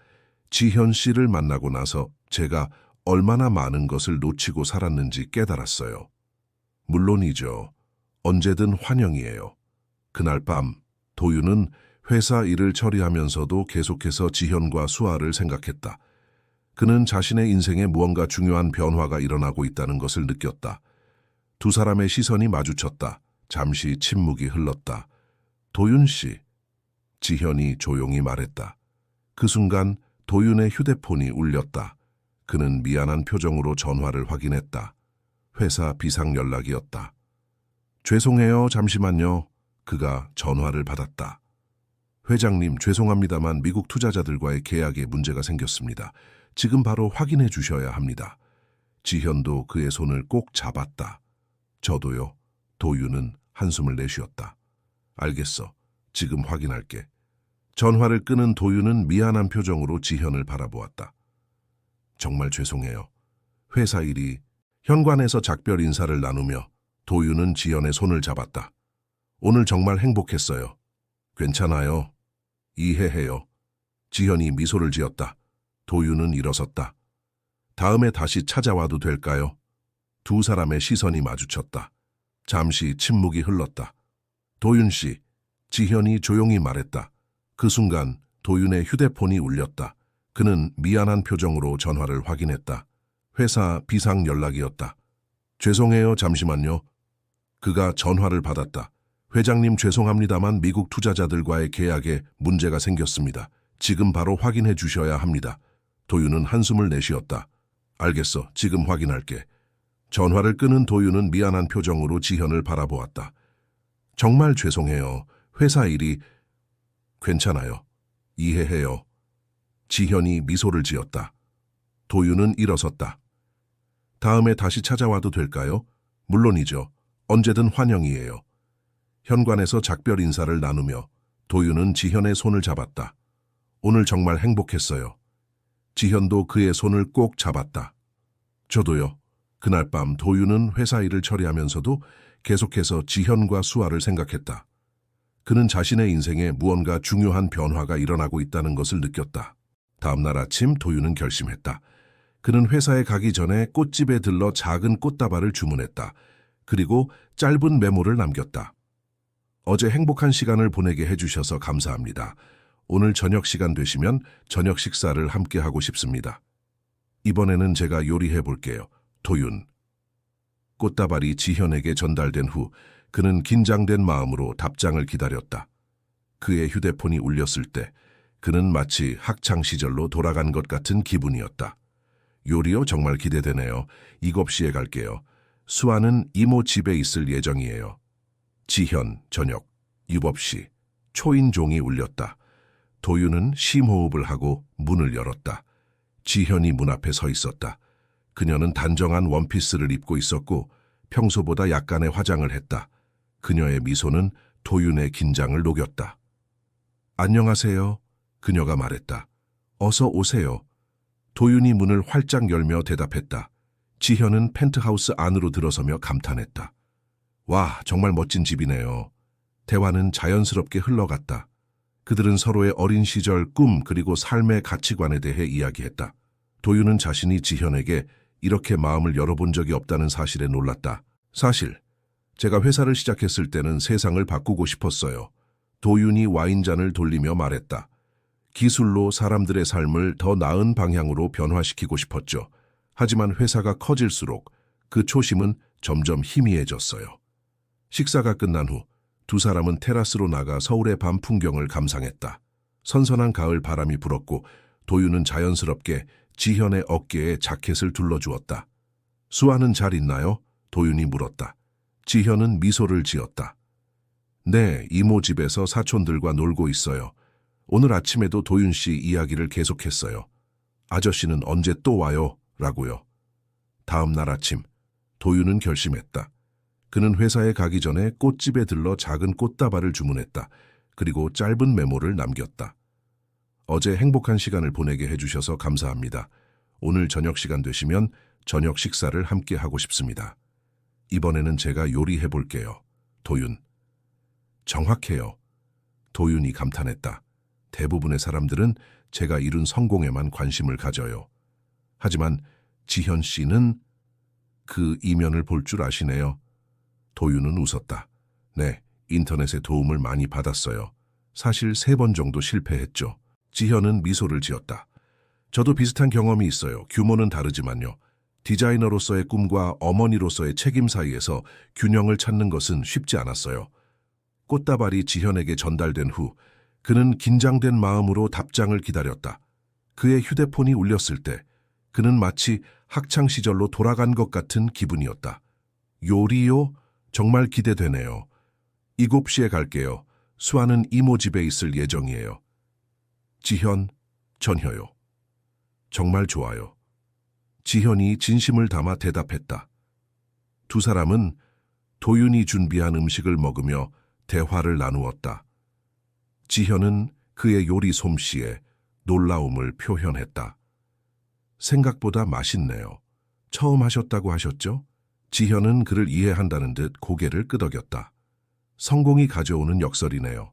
지현 씨를 만나고 나서 제가 얼마나 많은 것을 놓치고 살았는지 깨달았어요. 물론이죠. 언제든 환영이에요. 그날 밤 도윤은 회사 일을 처리하면서도 계속해서 지현과 수아를 생각했다. 그는 자신의 인생에 무언가 중요한 변화가 일어나고 있다는 것을 느꼈다. 두 사람의 시선이 마주쳤다. 잠시 침묵이 흘렀다. 도윤 씨, 지현이 조용히 말했다. 그 순간 도윤의 휴대폰이 울렸다. 그는 미안한 표정으로 전화를 확인했다. 회사 비상 연락이었다. 죄송해요, 잠시만요. 그가 전화를 받았다. 회장님, 죄송합니다만 미국 투자자들과의 계약에 문제가 생겼습니다. 지금 바로 확인해 주셔야 합니다. 지현도 그의 손을 꼭 잡았다. 저도요. 도윤은 한숨을 내쉬었다. 알겠어. 지금 확인할게. 전화를 끄는 도윤은 미안한 표정으로 지현을 바라보았다. 정말 죄송해요. 회사 일이 현관에서 작별 인사를 나누며 도윤은 지현의 손을 잡았다. 오늘 정말 행복했어요. 괜찮아요. 이해해요. 지현이 미소를 지었다. 도윤은 일어섰다. 다음에 다시 찾아와도 될까요? 두 사람의 시선이 마주쳤다. 잠시 침묵이 흘렀다. 도윤 씨, 지현이 조용히 말했다. 그 순간 도윤의 휴대폰이 울렸다. 그는 미안한 표정으로 전화를 확인했다. 회사 비상 연락이었다. 죄송해요, 잠시만요. 그가 전화를 받았다. 회장님, 죄송합니다만 미국 투자자들과의 계약에 문제가 생겼습니다. 지금 바로 확인해 주셔야 합니다. 도윤은 한숨을 내쉬었다. 알겠어, 지금 확인할게. 전화를 끄는 도윤은 미안한 표정으로 지현을 바라보았다. 정말 죄송해요. 회사 일이... 괜찮아요. 이해해요. 지현이 미소를 지었다. 도윤은 일어섰다. 다음에 다시 찾아와도 될까요? 물론이죠. 언제든 환영이에요. 현관에서 작별 인사를 나누며 도윤은 지현의 손을 잡았다. 오늘 정말 행복했어요. 지현도 그의 손을 꼭 잡았다. 저도요. 그날 밤 도윤은 회사 일을 처리하면서도 계속해서 지현과 수아를 생각했다. 그는 자신의 인생에 무언가 중요한 변화가 일어나고 있다는 것을 느꼈다. 다음 날 아침 도윤은 결심했다. 그는 회사에 가기 전에 꽃집에 들러 작은 꽃다발을 주문했다. 그리고 짧은 메모를 남겼다. 어제 행복한 시간을 보내게 해주셔서 감사합니다. 오늘 저녁 시간 되시면 저녁 식사를 함께 하고 싶습니다. 이번에는 제가 요리해 볼게요. 도윤. 꽃다발이 지현에게 전달된 후 그는 긴장된 마음으로 답장을 기다렸다. 그의 휴대폰이 울렸을 때 그는 마치 학창 시절로 돌아간 것 같은 기분이었다. 요리요? 정말 기대되네요. 7시에 갈게요. 수아는 이모 집에 있을 예정이에요. 지현, 저녁, 7시. 초인종이 울렸다. 도윤은 심호흡을 하고 문을 열었다. 지현이 문 앞에 서 있었다. 그녀는 단정한 원피스를 입고 있었고 평소보다 약간의 화장을 했다. 그녀의 미소는 도윤의 긴장을 녹였다. 안녕하세요. 그녀가 말했다. 어서 오세요. 도윤이 문을 활짝 열며 대답했다. 지현은 펜트하우스 안으로 들어서며 감탄했다. 와, 정말 멋진 집이네요. 대화는 자연스럽게 흘러갔다. 그들은 서로의 어린 시절 꿈 그리고 삶의 가치관에 대해 이야기했다. 도윤은 자신이 지현에게 이렇게 마음을 열어본 적이 없다는 사실에 놀랐다. 사실 제가 회사를 시작했을 때는 세상을 바꾸고 싶었어요. 도윤이 와인잔을 돌리며 말했다. 기술로 사람들의 삶을 더 나은 방향으로 변화시키고 싶었죠. 하지만 회사가 커질수록 그 초심은 점점 희미해졌어요. 식사가 끝난 후 두 사람은 테라스로 나가 서울의 밤 풍경을 감상했다. 선선한 가을 바람이 불었고 도윤은 자연스럽게 지현의 어깨에 자켓을 둘러주었다. 수아는 잘 있나요? 도윤이 물었다. 지현은 미소를 지었다. 네, 이모 집에서 사촌들과 놀고 있어요. 오늘 아침에도 도윤 씨 이야기를 계속했어요. 아저씨는 언제 또 와요? 라고요. 다음 날 아침, 도윤은 결심했다. 그는 회사에 가기 전에 꽃집에 들러 작은 꽃다발을 주문했다. 그리고 짧은 메모를 남겼다. 어제 행복한 시간을 보내게 해주셔서 감사합니다. 오늘 저녁 시간 되시면 저녁 식사를 함께 하고 싶습니다. 이번에는 제가 요리해 볼게요. 도윤. 정확해요. 도윤이 감탄했다. 대부분의 사람들은 제가 이룬 성공에만 관심을 가져요. 하지만 지현 씨는 그 이면을 볼 줄 아시네요. 도윤은 웃었다. 네, 인터넷의 도움을 많이 받았어요. 사실 3번 정도 실패했죠. 지현은 미소를 지었다. 저도 비슷한 경험이 있어요. 규모는 다르지만요. 디자이너로서의 꿈과 어머니로서의 책임 사이에서 균형을 찾는 것은 쉽지 않았어요. 꽃다발이 지현에게 전달된 후 그는 긴장된 마음으로 답장을 기다렸다. 그의 휴대폰이 울렸을 때 그는 마치 학창시절로 돌아간 것 같은 기분이었다. 요리요? 정말 기대되네요. 7시에 갈게요. 수아는 이모 집에 있을 예정이에요. 지현, 전혀요. 정말 좋아요. 지현이 진심을 담아 대답했다. 두 사람은 도윤이 준비한 음식을 먹으며 대화를 나누었다. 지현은 그의 요리 솜씨에 놀라움을 표현했다. 생각보다 맛있네요. 처음 하셨다고 하셨죠? 지현은 그를 이해한다는 듯 고개를 끄덕였다. 성공이 가져오는 역설이네요.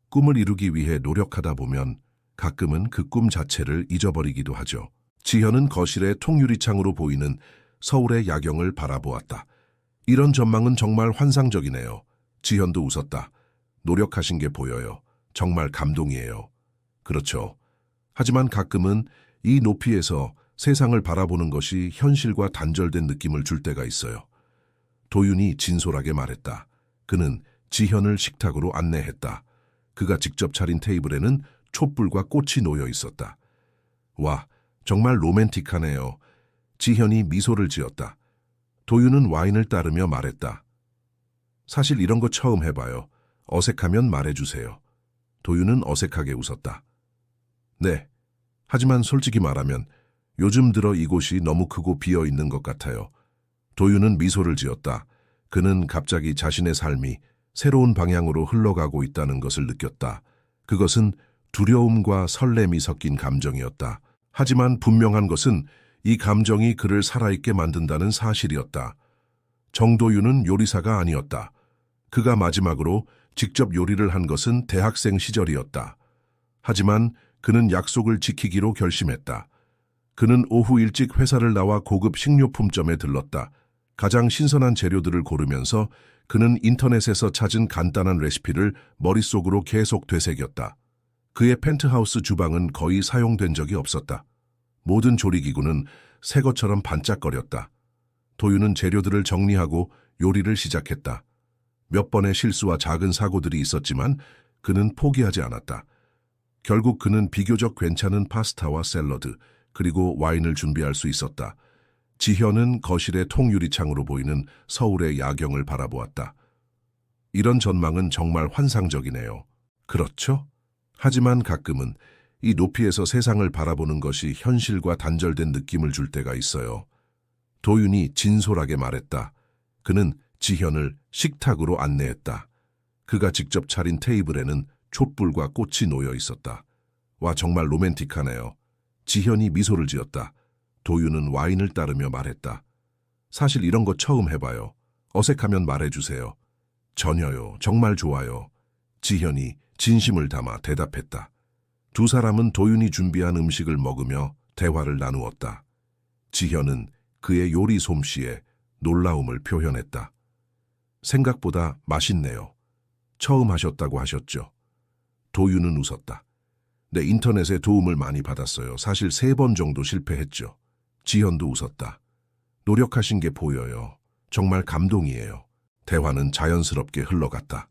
꿈을 이루기 위해 노력하다 보면 가끔은 그 꿈 자체를 잊어버리기도 하죠. 지현은 거실의 통유리창으로 보이는 서울의 야경을 바라보았다. 이런 전망은 정말 환상적이네요. 지현도 웃었다. 노력하신 게 보여요. 정말 감동이에요. 그렇죠. 하지만 가끔은 이 높이에서 세상을 바라보는 것이 현실과 단절된 느낌을 줄 때가 있어요. 도윤이 진솔하게 말했다. 그는 지현을 식탁으로 안내했다. 그가 직접 차린 테이블에는 촛불과 꽃이 놓여 있었다. 와, 정말 로맨틱하네요. 지현이 미소를 지었다. 도윤은 와인을 따르며 말했다. 사실 이런 거 처음 해봐요. 어색하면 말해주세요. 도윤은 어색하게 웃었다. 네, 하지만 솔직히 말하면 요즘 들어 이곳이 너무 크고 비어 있는 것 같아요. 도윤은 미소를 지었다. 그는 갑자기 자신의 삶이 새로운 방향으로 흘러가고 있다는 것을 느꼈다. 그것은 두려움과 설렘이 섞인 감정이었다. 하지만 분명한 것은 이 감정이 그를 살아있게 만든다는 사실이었다. 정도윤은 요리사가 아니었다. 그가 마지막으로 직접 요리를 한 것은 대학생 시절이었다. 하지만 그는 약속을 지키기로 결심했다. 그는 오후 일찍 회사를 나와 고급 식료품점에 들렀다. 가장 신선한 재료들을 고르면서 그는 인터넷에서 찾은 간단한 레시피를 머릿속으로 계속 되새겼다. 그의 펜트하우스 주방은 거의 사용된 적이 없었다. 모든 조리기구는 새 것처럼 반짝거렸다. 도윤은 재료들을 정리하고 요리를 시작했다. 몇 번의 실수와 작은 사고들이 있었지만 그는 포기하지 않았다. 결국 그는 비교적 괜찮은 파스타와 샐러드, 그리고 와인을 준비할 수 있었다. 지현은 거실의 통유리창으로 보이는 서울의 야경을 바라보았다. 이런 전망은 정말 환상적이네요. 그렇죠? 하지만 가끔은 이 높이에서 세상을 바라보는 것이 현실과 단절된 느낌을 줄 때가 있어요. 도윤이 진솔하게 말했다. 그는 지현을 식탁으로 안내했다. 그가 직접 차린 테이블에는 촛불과 꽃이 놓여 있었다. 와, 정말 로맨틱하네요. 지현이 미소를 지었다. 도윤은 와인을 따르며 말했다. 사실 이런 거 처음 해봐요. 어색하면 말해주세요. 전혀요. 정말 좋아요. 지현이 진심을 담아 대답했다. 두 사람은 도윤이 준비한 음식을 먹으며 대화를 나누었다. 지현은 그의 요리 솜씨에 놀라움을 표현했다. 생각보다 맛있네요. 처음 하셨다고 하셨죠? 도윤은 웃었다. 네, 인터넷에 도움을 많이 받았어요. 사실 3번 정도 실패했죠. 지현도 웃었다. 노력하신 게 보여요. 정말 감동이에요. 대화는 자연스럽게 흘러갔다.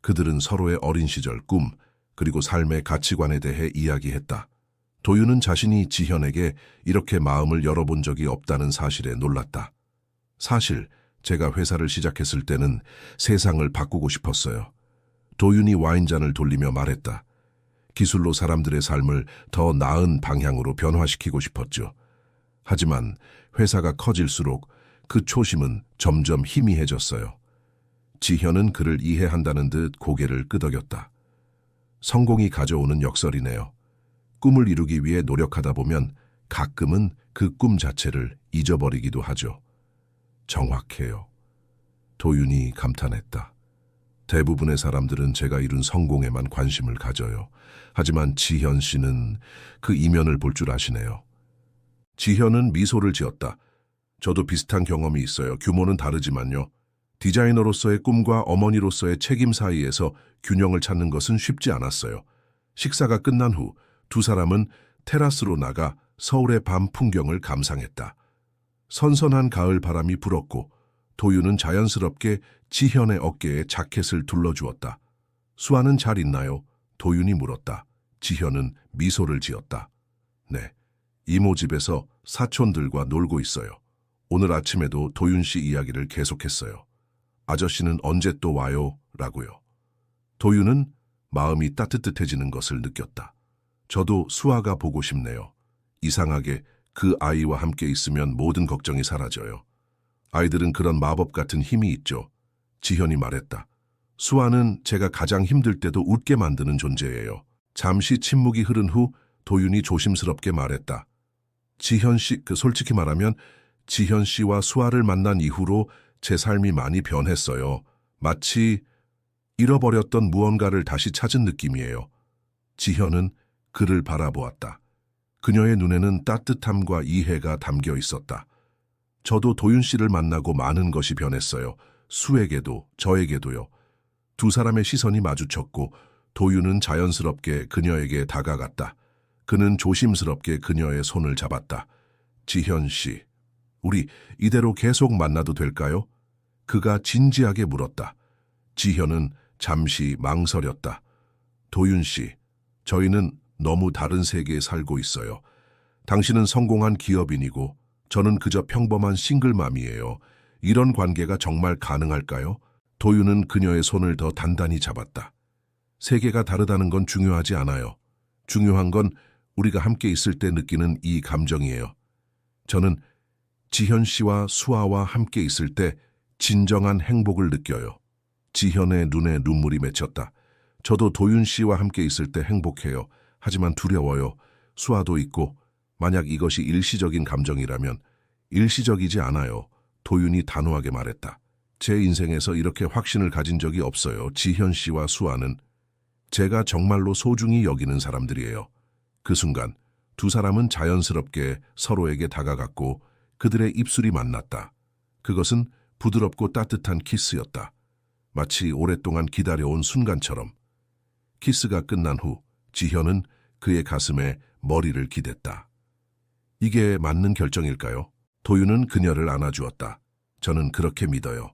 그들은 서로의 어린 시절 꿈, 그리고 삶의 가치관에 대해 이야기했다. 도윤은 자신이 지현에게 이렇게 마음을 열어본 적이 없다는 사실에 놀랐다. 사실 제가 회사를 시작했을 때는 세상을 바꾸고 싶었어요. 도윤이 와인잔을 돌리며 말했다. 기술로 사람들의 삶을 더 나은 방향으로 변화시키고 싶었죠. 하지만 회사가 커질수록 그 초심은 점점 희미해졌어요. 지현은 그를 이해한다는 듯 고개를 끄덕였다. 성공이 가져오는 역설이네요. 꿈을 이루기 위해 노력하다 보면 가끔은 그 꿈 자체를 잊어버리기도 하죠. 정확해요. 도윤이 감탄했다. 대부분의 사람들은 제가 이룬 성공에만 관심을 가져요. 하지만 지현 씨는 그 이면을 볼 줄 아시네요. 지현은 미소를 지었다. 저도 비슷한 경험이 있어요. 규모는 다르지만요. 디자이너로서의 꿈과 어머니로서의 책임 사이에서 균형을 찾는 것은 쉽지 않았어요. 식사가 끝난 후 두 사람은 테라스로 나가 서울의 밤 풍경을 감상했다. 선선한 가을 바람이 불었고 도윤은 자연스럽게 지현의 어깨에 자켓을 둘러주었다. 수아는 잘 있나요? 도윤이 물었다. 지현은 미소를 지었다. 네, 이모 집에서 사촌들과 놀고 있어요. 오늘 아침에도 도윤 씨 이야기를 계속했어요. 아저씨는 언제 또 와요? 라고요. 도윤은 마음이 따뜻해지는 것을 느꼈다. 저도 수아가 보고 싶네요. 이상하게 그 아이와 함께 있으면 모든 걱정이 사라져요. 아이들은 그런 마법 같은 힘이 있죠. 지현이 말했다. 수아는 제가 가장 힘들 때도 웃게 만드는 존재예요. 잠시 침묵이 흐른 후 도윤이 조심스럽게 말했다. 지현 씨, 솔직히 말하면 지현 씨와 수아를 만난 이후로 제 삶이 많이 변했어요. 마치 잃어버렸던 무언가를 다시 찾은 느낌이에요. 지현은 그를 바라보았다. 그녀의 눈에는 따뜻함과 이해가 담겨 있었다. 저도 도윤 씨를 만나고 많은 것이 변했어요. 수에게도 저에게도요. 두 사람의 시선이 마주쳤고 도윤은 자연스럽게 그녀에게 다가갔다. 그는 조심스럽게 그녀의 손을 잡았다. 지현 씨, 우리 이대로 계속 만나도 될까요? 그가 진지하게 물었다. 지현은 잠시 망설였다. 도윤 씨, 저희는 너무 다른 세계에 살고 있어요. 당신은 성공한 기업인이고 저는 그저 평범한 싱글맘이에요. 이런 관계가 정말 가능할까요? 도윤은 그녀의 손을 더 단단히 잡았다. 세계가 다르다는 건 중요하지 않아요. 중요한 건 우리가 함께 있을 때 느끼는 이 감정이에요. 저는 지현 씨와 수아와 함께 있을 때 진정한 행복을 느껴요. 지현의 눈에 눈물이 맺혔다. 저도 도윤 씨와 함께 있을 때 행복해요. 하지만 두려워요. 수아도 있고 만약 이것이 일시적인 감정이라면 일시적이지 않아요. 도윤이 단호하게 말했다. 제 인생에서 이렇게 확신을 가진 적이 없어요. 지현 씨와 수아는 제가 정말로 소중히 여기는 사람들이에요. 그 순간 두 사람은 자연스럽게 서로에게 다가갔고 그들의 입술이 만났다. 그것은 부드럽고 따뜻한 키스였다. 마치 오랫동안 기다려온 순간처럼. 키스가 끝난 후 지현은 그의 가슴에 머리를 기댔다. 이게 맞는 결정일까요? 도윤은 그녀를 안아주었다. 저는 그렇게 믿어요.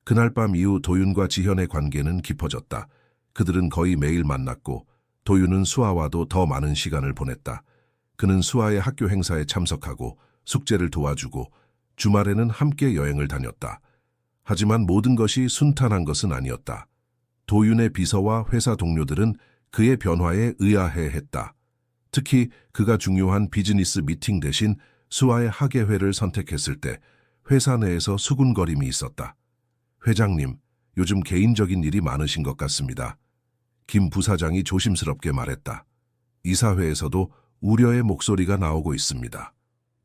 그날 밤 이후 도윤과 지현의 관계는 깊어졌다. 그들은 거의 매일 만났고 도윤은 수아와도 더 많은 시간을 보냈다. 그는 수아의 학교 행사에 참석하고 숙제를 도와주고 주말에는 함께 여행을 다녔다. 하지만 모든 것이 순탄한 것은 아니었다. 도윤의 비서와 회사 동료들은 그의 변화에 의아해했다. 특히 그가 중요한 비즈니스 미팅 대신 수아의 학예회를 선택했을 때 회사 내에서 수군거림이 있었다. 회장님, 요즘 개인적인 일이 많으신 것 같습니다. 김 부사장이 조심스럽게 말했다. 이사회에서도 우려의 목소리가 나오고 있습니다.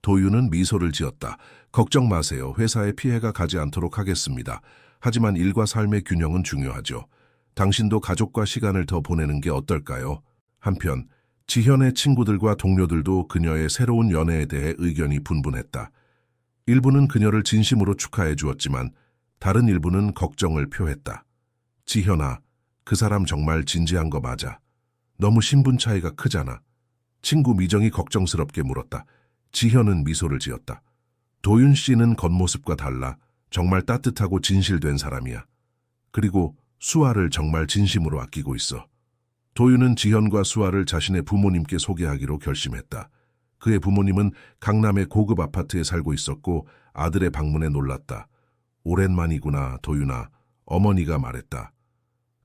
도윤은 미소를 지었다. 걱정 마세요. 회사에 피해가 가지 않도록 하겠습니다. 하지만 일과 삶의 균형은 중요하죠. 당신도 가족과 시간을 더 보내는 게 어떨까요? 한편 지현의 친구들과 동료들도 그녀의 새로운 연애에 대해 의견이 분분했다. 일부는 그녀를 진심으로 축하해 주었지만 다른 일부는 걱정을 표했다. 지현아, 그 사람 정말 진지한 거 맞아. 너무 신분 차이가 크잖아. 친구 미정이 걱정스럽게 물었다. 지현은 미소를 지었다. 도윤 씨는 겉모습과 달라 정말 따뜻하고 진실된 사람이야. 그리고 수아를 정말 진심으로 아끼고 있어. 도윤은 지현과 수아를 자신의 부모님께 소개하기로 결심했다. 그의 부모님은 강남의 고급 아파트에 살고 있었고 아들의 방문에 놀랐다. 오랜만이구나, 도윤아. 어머니가 말했다.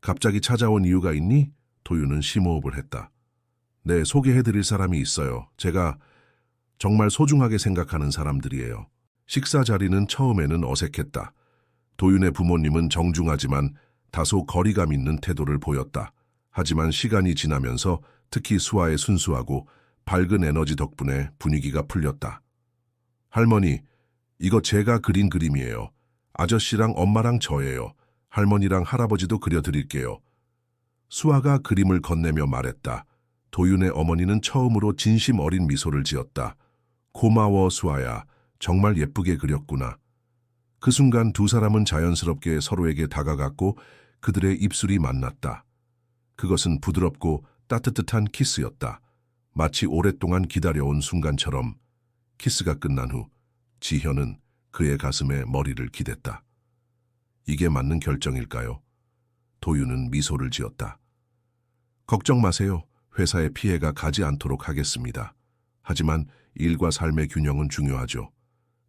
갑자기 찾아온 이유가 있니? 도윤은 심호흡을 했다. 네, 소개해드릴 사람이 있어요. 제가 정말 소중하게 생각하는 사람들이에요. 식사 자리는 처음에는 어색했다. 도윤의 부모님은 정중하지만 다소 거리감 있는 태도를 보였다. 하지만 시간이 지나면서 특히 수아의 순수하고 밝은 에너지 덕분에 분위기가 풀렸다. 할머니, 이거 제가 그린 그림이에요. 아저씨랑 엄마랑 저예요. 할머니랑 할아버지도 그려드릴게요. 수아가 그림을 건네며 말했다. 도윤의 어머니는 처음으로 진심 어린 미소를 지었다. 고마워, 수아야. 정말 예쁘게 그렸구나. 그 순간 두 사람은 자연스럽게 서로에게 다가갔고 그들의 입술이 만났다. 그것은 부드럽고 따뜻한 키스였다. 마치 오랫동안 기다려온 순간처럼. 키스가 끝난 후 지현은 그의 가슴에 머리를 기댔다. 이게 맞는 결정일까요? 도윤은 미소를 지었다. 걱정 마세요. 회사에 피해가 가지 않도록 하겠습니다. 하지만 일과 삶의 균형은 중요하죠.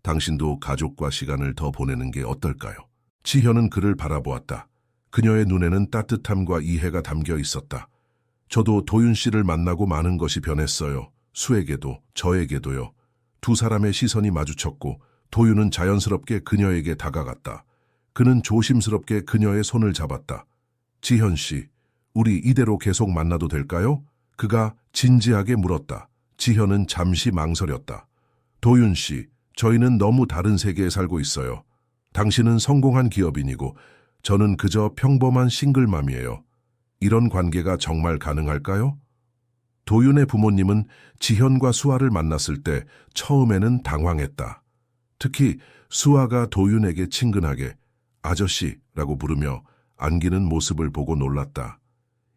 당신도 가족과 시간을 더 보내는 게 어떨까요? 지현은 그를 바라보았다. 그녀의 눈에는 따뜻함과 이해가 담겨 있었다. 저도 도윤 씨를 만나고 많은 것이 변했어요. 수에게도 저에게도요. 두 사람의 시선이 마주쳤고 도윤은 자연스럽게 그녀에게 다가갔다. 그는 조심스럽게 그녀의 손을 잡았다. 지현 씨, 우리 이대로 계속 만나도 될까요? 그가 진지하게 물었다. 지현은 잠시 망설였다. 도윤 씨, 저희는 너무 다른 세계에 살고 있어요. 당신은 성공한 기업인이고 저는 그저 평범한 싱글맘이에요. 이런 관계가 정말 가능할까요? 도윤의 부모님은 지현과 수아를 만났을 때 처음에는 당황했다. 특히 수아가 도윤에게 친근하게 아저씨라고 부르며 안기는 모습을 보고 놀랐다.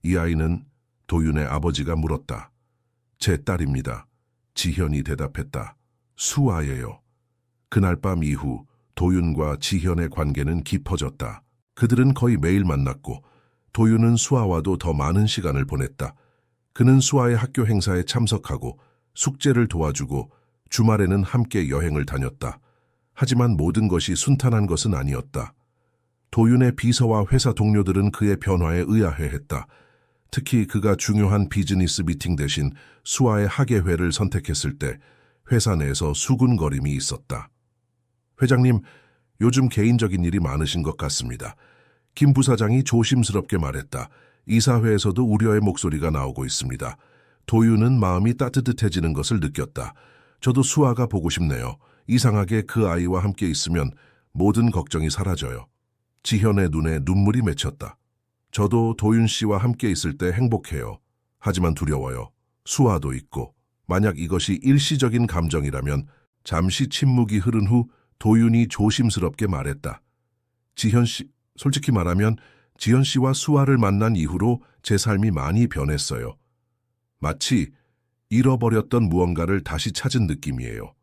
이 아이는 도윤의 아버지가 물었다. 제 딸입니다. 지현이 대답했다. 수아예요. 그날 밤 이후 도윤과 지현의 관계는 깊어졌다. 그들은 거의 매일 만났고 도윤은 수아와도 더 많은 시간을 보냈다. 그는 수아의 학교 행사에 참석하고 숙제를 도와주고 주말에는 함께 여행을 다녔다. 하지만 모든 것이 순탄한 것은 아니었다. 도윤의 비서와 회사 동료들은 그의 변화에 의아해했다. 특히 그가 중요한 비즈니스 미팅 대신 수아의 학예회를 선택했을 때 회사 내에서 수군거림이 있었다. 회장님, 요즘 개인적인 일이 많으신 것 같습니다. 김 부사장이 조심스럽게 말했다. 이사회에서도 우려의 목소리가 나오고 있습니다. 도윤은 마음이 따뜻해지는 것을 느꼈다. 저도 수아가 보고 싶네요. 이상하게 그 아이와 함께 있으면 모든 걱정이 사라져요. 지현의 눈에 눈물이 맺혔다. 저도 도윤 씨와 함께 있을 때 행복해요. 하지만 두려워요. 수아도 있고. 만약 이것이 일시적인 감정이라면 잠시 침묵이 흐른 후 도윤이 조심스럽게 말했다. 지현 씨, 솔직히 말하면 지현 씨와 수아를 만난 이후로 제 삶이 많이 변했어요. 마치 잃어버렸던 무언가를 다시 찾은 느낌이에요.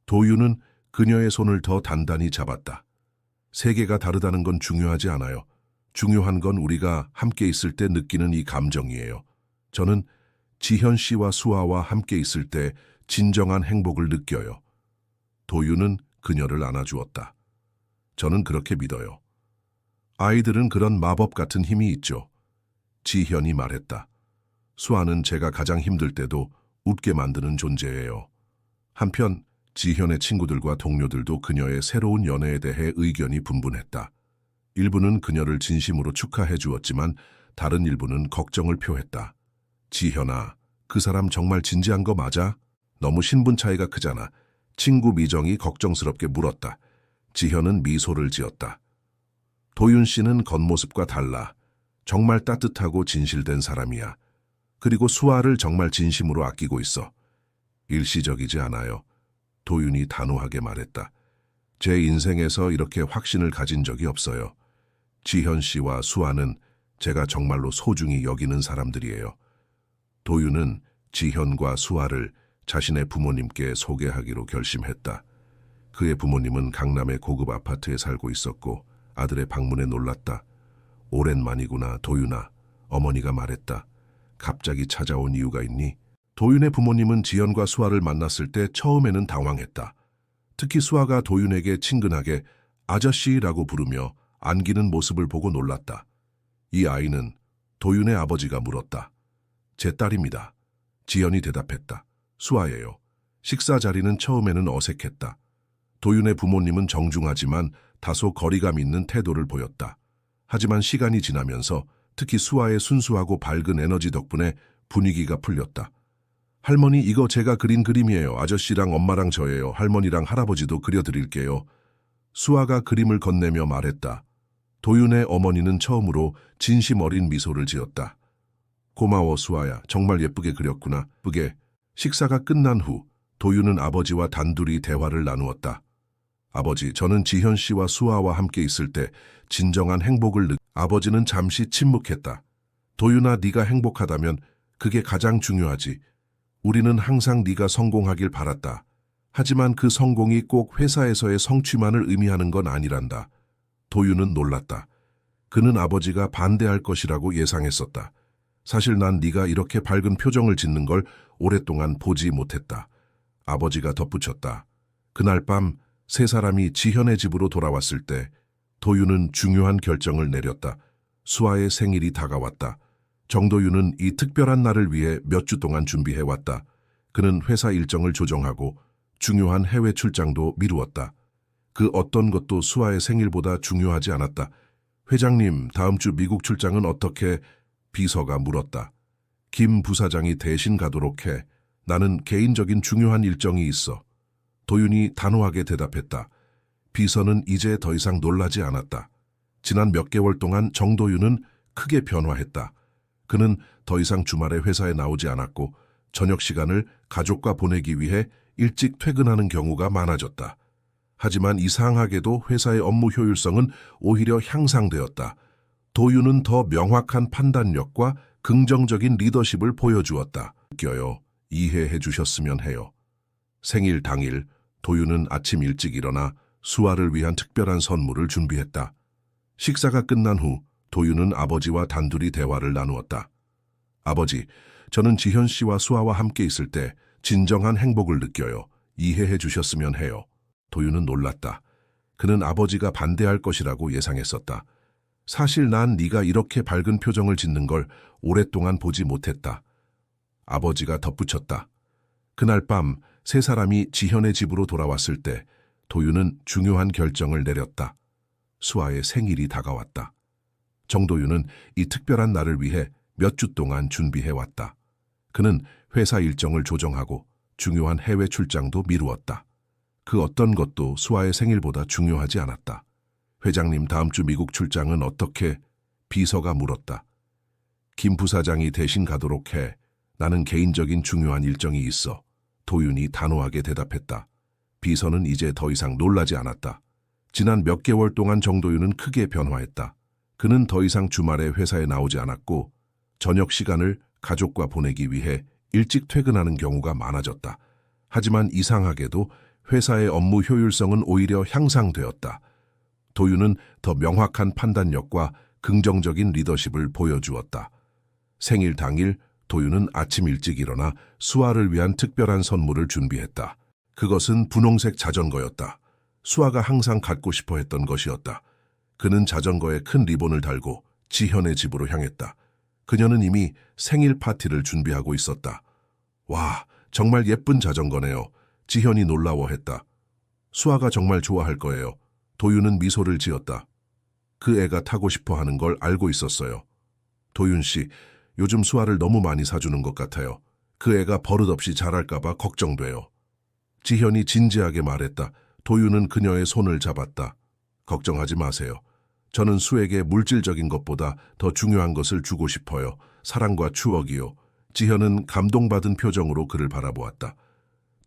도윤은 그녀의 손을 더 단단히 잡았다. 세계가 다르다는 건 중요하지 않아요. 중요한 건 우리가 함께 있을 때 느끼는 이 감정이에요. 저는 지현 씨와 수아와 함께 있을 때 진정한 행복을 느껴요. 도윤은 그녀를 안아주었다. 저는 그렇게 믿어요. 아이들은 그런 마법 같은 힘이 있죠. 지현이 말했다. 수아는 제가 가장 힘들 때도 웃게 만드는 존재예요. 한편 지현의 친구들과 동료들도 그녀의 새로운 연애에 대해 의견이 분분했다. 일부는 그녀를 진심으로 축하해 주었지만 다른 일부는 걱정을 표했다. 지현아, 그 사람 정말 진지한 거 맞아? 너무 신분 차이가 크잖아. 친구 미정이 걱정스럽게 물었다. 지현은 미소를 지었다. 도윤 씨는 겉모습과 달라. 정말 따뜻하고 진실된 사람이야. 그리고 수아를 정말 진심으로 아끼고 있어. 일시적이지 않아요. 도윤이 단호하게 말했다. 제 인생에서 이렇게 확신을 가진 적이 없어요. 지현 씨와 수아는 제가 정말로 소중히 여기는 사람들이에요. 도윤은 지현과 수아를 자신의 부모님께 소개하기로 결심했다. 그의 부모님은 강남의 고급 아파트에 살고 있었고 아들의 방문에 놀랐다. 오랜만이구나, 도윤아. 어머니가 말했다. 갑자기 찾아온 이유가 있니? 도윤의 부모님은 지현과 수아를 만났을 때 처음에는 당황했다. 특히 수아가 도윤에게 친근하게 아저씨라고 부르며 안기는 모습을 보고 놀랐다. 이 아이는 도윤의 아버지가 물었다. 제 딸입니다. 지현이 대답했다. 수아예요. 식사 자리는 처음에는 어색했다. 도윤의 부모님은 정중하지만 다소 거리감 있는 태도를 보였다. 하지만 시간이 지나면서 특히 수아의 순수하고 밝은 에너지 덕분에 분위기가 풀렸다. 할머니, 이거 제가 그린 그림이에요. 아저씨랑 엄마랑 저예요. 할머니랑 할아버지도 그려드릴게요. 수아가 그림을 건네며 말했다. 도윤의 어머니는 처음으로 진심 어린 미소를 지었다. 고마워, 수아야. 정말 예쁘게 그렸구나. 예쁘게. 식사가 끝난 후 도윤은 아버지와 단둘이 대화를 나누었다. 아버지, 저는 지현 씨와 수아와 함께 있을 때 진정한 행복을 아버지는 잠시 침묵했다. 도윤아, 네가 행복하다면 그게 가장 중요하지. 우리는 항상 네가 성공하길 바랐다. 하지만 그 성공이 꼭 회사에서의 성취만을 의미하는 건 아니란다. 도윤은 놀랐다. 그는 아버지가 반대할 것이라고 예상했었다. 사실 난 네가 이렇게 밝은 표정을 짓는 걸 오랫동안 보지 못했다. 아버지가 덧붙였다. 그날 밤 세 사람이 지현의 집으로 돌아왔을 때 도윤은 중요한 결정을 내렸다. 수아의 생일이 다가왔다. 정도윤은 이 특별한 날을 위해 몇 주 동안 준비해왔다. 그는 회사 일정을 조정하고 중요한 해외 출장도 미루었다. 그 어떤 것도 수아의 생일보다 중요하지 않았다. 회장님, 다음 주 미국 출장은 어떻게? 비서가 물었다. 김 부사장이 대신 가도록 해. 나는 개인적인 중요한 일정이 있어. 도윤이 단호하게 대답했다. 비서는 이제 더 이상 놀라지 않았다. 지난 몇 개월 동안 정도윤은 크게 변화했다. 그는 더 이상 주말에 회사에 나오지 않았고 저녁 시간을 가족과 보내기 위해 일찍 퇴근하는 경우가 많아졌다. 하지만 이상하게도 회사의 업무 효율성은 오히려 향상되었다. 도윤은 더 명확한 판단력과 긍정적인 리더십을 보여주었다. 느껴요. 이해해 주셨으면 해요. 생일 당일 도윤은 아침 일찍 일어나 수아를 위한 특별한 선물을 준비했다. 식사가 끝난 후 도윤은 아버지와 단둘이 대화를 나누었다. 아버지, 저는 지현 씨와 수아와 함께 있을 때 진정한 행복을 느껴요. 이해해 주셨으면 해요. 도윤은 놀랐다. 그는 아버지가 반대할 것이라고 예상했었다. 사실 난 네가 이렇게 밝은 표정을 짓는 걸 오랫동안 보지 못했다. 아버지가 덧붙였다. 그날 밤 세 사람이 지현의 집으로 돌아왔을 때 도윤은 중요한 결정을 내렸다. 수아의 생일이 다가왔다. 정도윤은 이 특별한 날을 위해 몇 주 동안 준비해왔다. 그는 회사 일정을 조정하고 중요한 해외 출장도 미루었다. 그 어떤 것도 수아의 생일보다 중요하지 않았다. 회장님, 다음 주 미국 출장은 어떻게? 비서가 물었다. 김 부사장이 대신 가도록 해. 나는 개인적인 중요한 일정이 있어. 도윤이 단호하게 대답했다. 비서는 이제 더 이상 놀라지 않았다. 지난 몇 개월 동안 정도윤은 크게 변화했다. 그는 더 이상 주말에 회사에 나오지 않았고 저녁 시간을 가족과 보내기 위해 일찍 퇴근하는 경우가 많아졌다. 하지만 이상하게도 회사의 업무 효율성은 오히려 향상되었다. 도윤은 더 명확한 판단력과 긍정적인 리더십을 보여주었다. 생일 당일 도윤은 아침 일찍 일어나 수아를 위한 특별한 선물을 준비했다. 그것은 분홍색 자전거였다. 수아가 항상 갖고 싶어 했던 것이었다. 그는 자전거에 큰 리본을 달고 지현의 집으로 향했다. 그녀는 이미 생일 파티를 준비하고 있었다. 와, 정말 예쁜 자전거네요. 지현이 놀라워했다. 수아가 정말 좋아할 거예요. 도윤은 미소를 지었다. 그 애가 타고 싶어 하는 걸 알고 있었어요. 도윤 씨, 요즘 수아를 너무 많이 사주는 것 같아요. 그 애가 버릇없이 자랄까봐 걱정돼요. 지현이 진지하게 말했다. 도윤은 그녀의 손을 잡았다. 걱정하지 마세요. 저는 수에게 물질적인 것보다 더 중요한 것을 주고 싶어요. 사랑과 추억이요. 지현은 감동받은 표정으로 그를 바라보았다.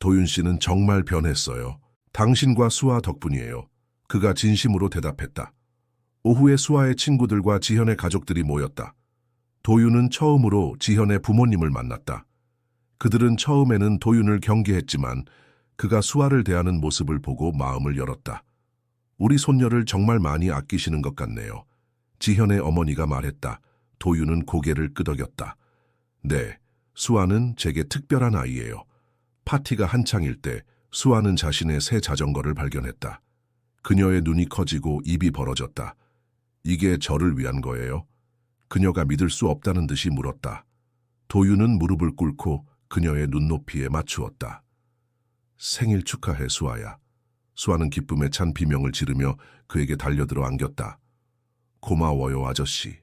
도윤 씨는 정말 변했어요. 당신과 수아 덕분이에요. 그가 진심으로 대답했다. 오후에 수아의 친구들과 지현의 가족들이 모였다. 도윤은 처음으로 지현의 부모님을 만났다. 그들은 처음에는 도윤을 경계했지만 그가 수아를 대하는 모습을 보고 마음을 열었다. 우리 손녀를 정말 많이 아끼시는 것 같네요. 지현의 어머니가 말했다. 도윤은 고개를 끄덕였다. 네, 수아는 제게 특별한 아이예요. 파티가 한창일 때 수아는 자신의 새 자전거를 발견했다. 그녀의 눈이 커지고 입이 벌어졌다. 이게 저를 위한 거예요? 그녀가 믿을 수 없다는 듯이 물었다. 도윤은 무릎을 꿇고 그녀의 눈높이에 맞추었다. 생일 축하해, 수아야. 수아는 기쁨에 찬 비명을 지르며 그에게 달려들어 안겼다. 고마워요, 아저씨.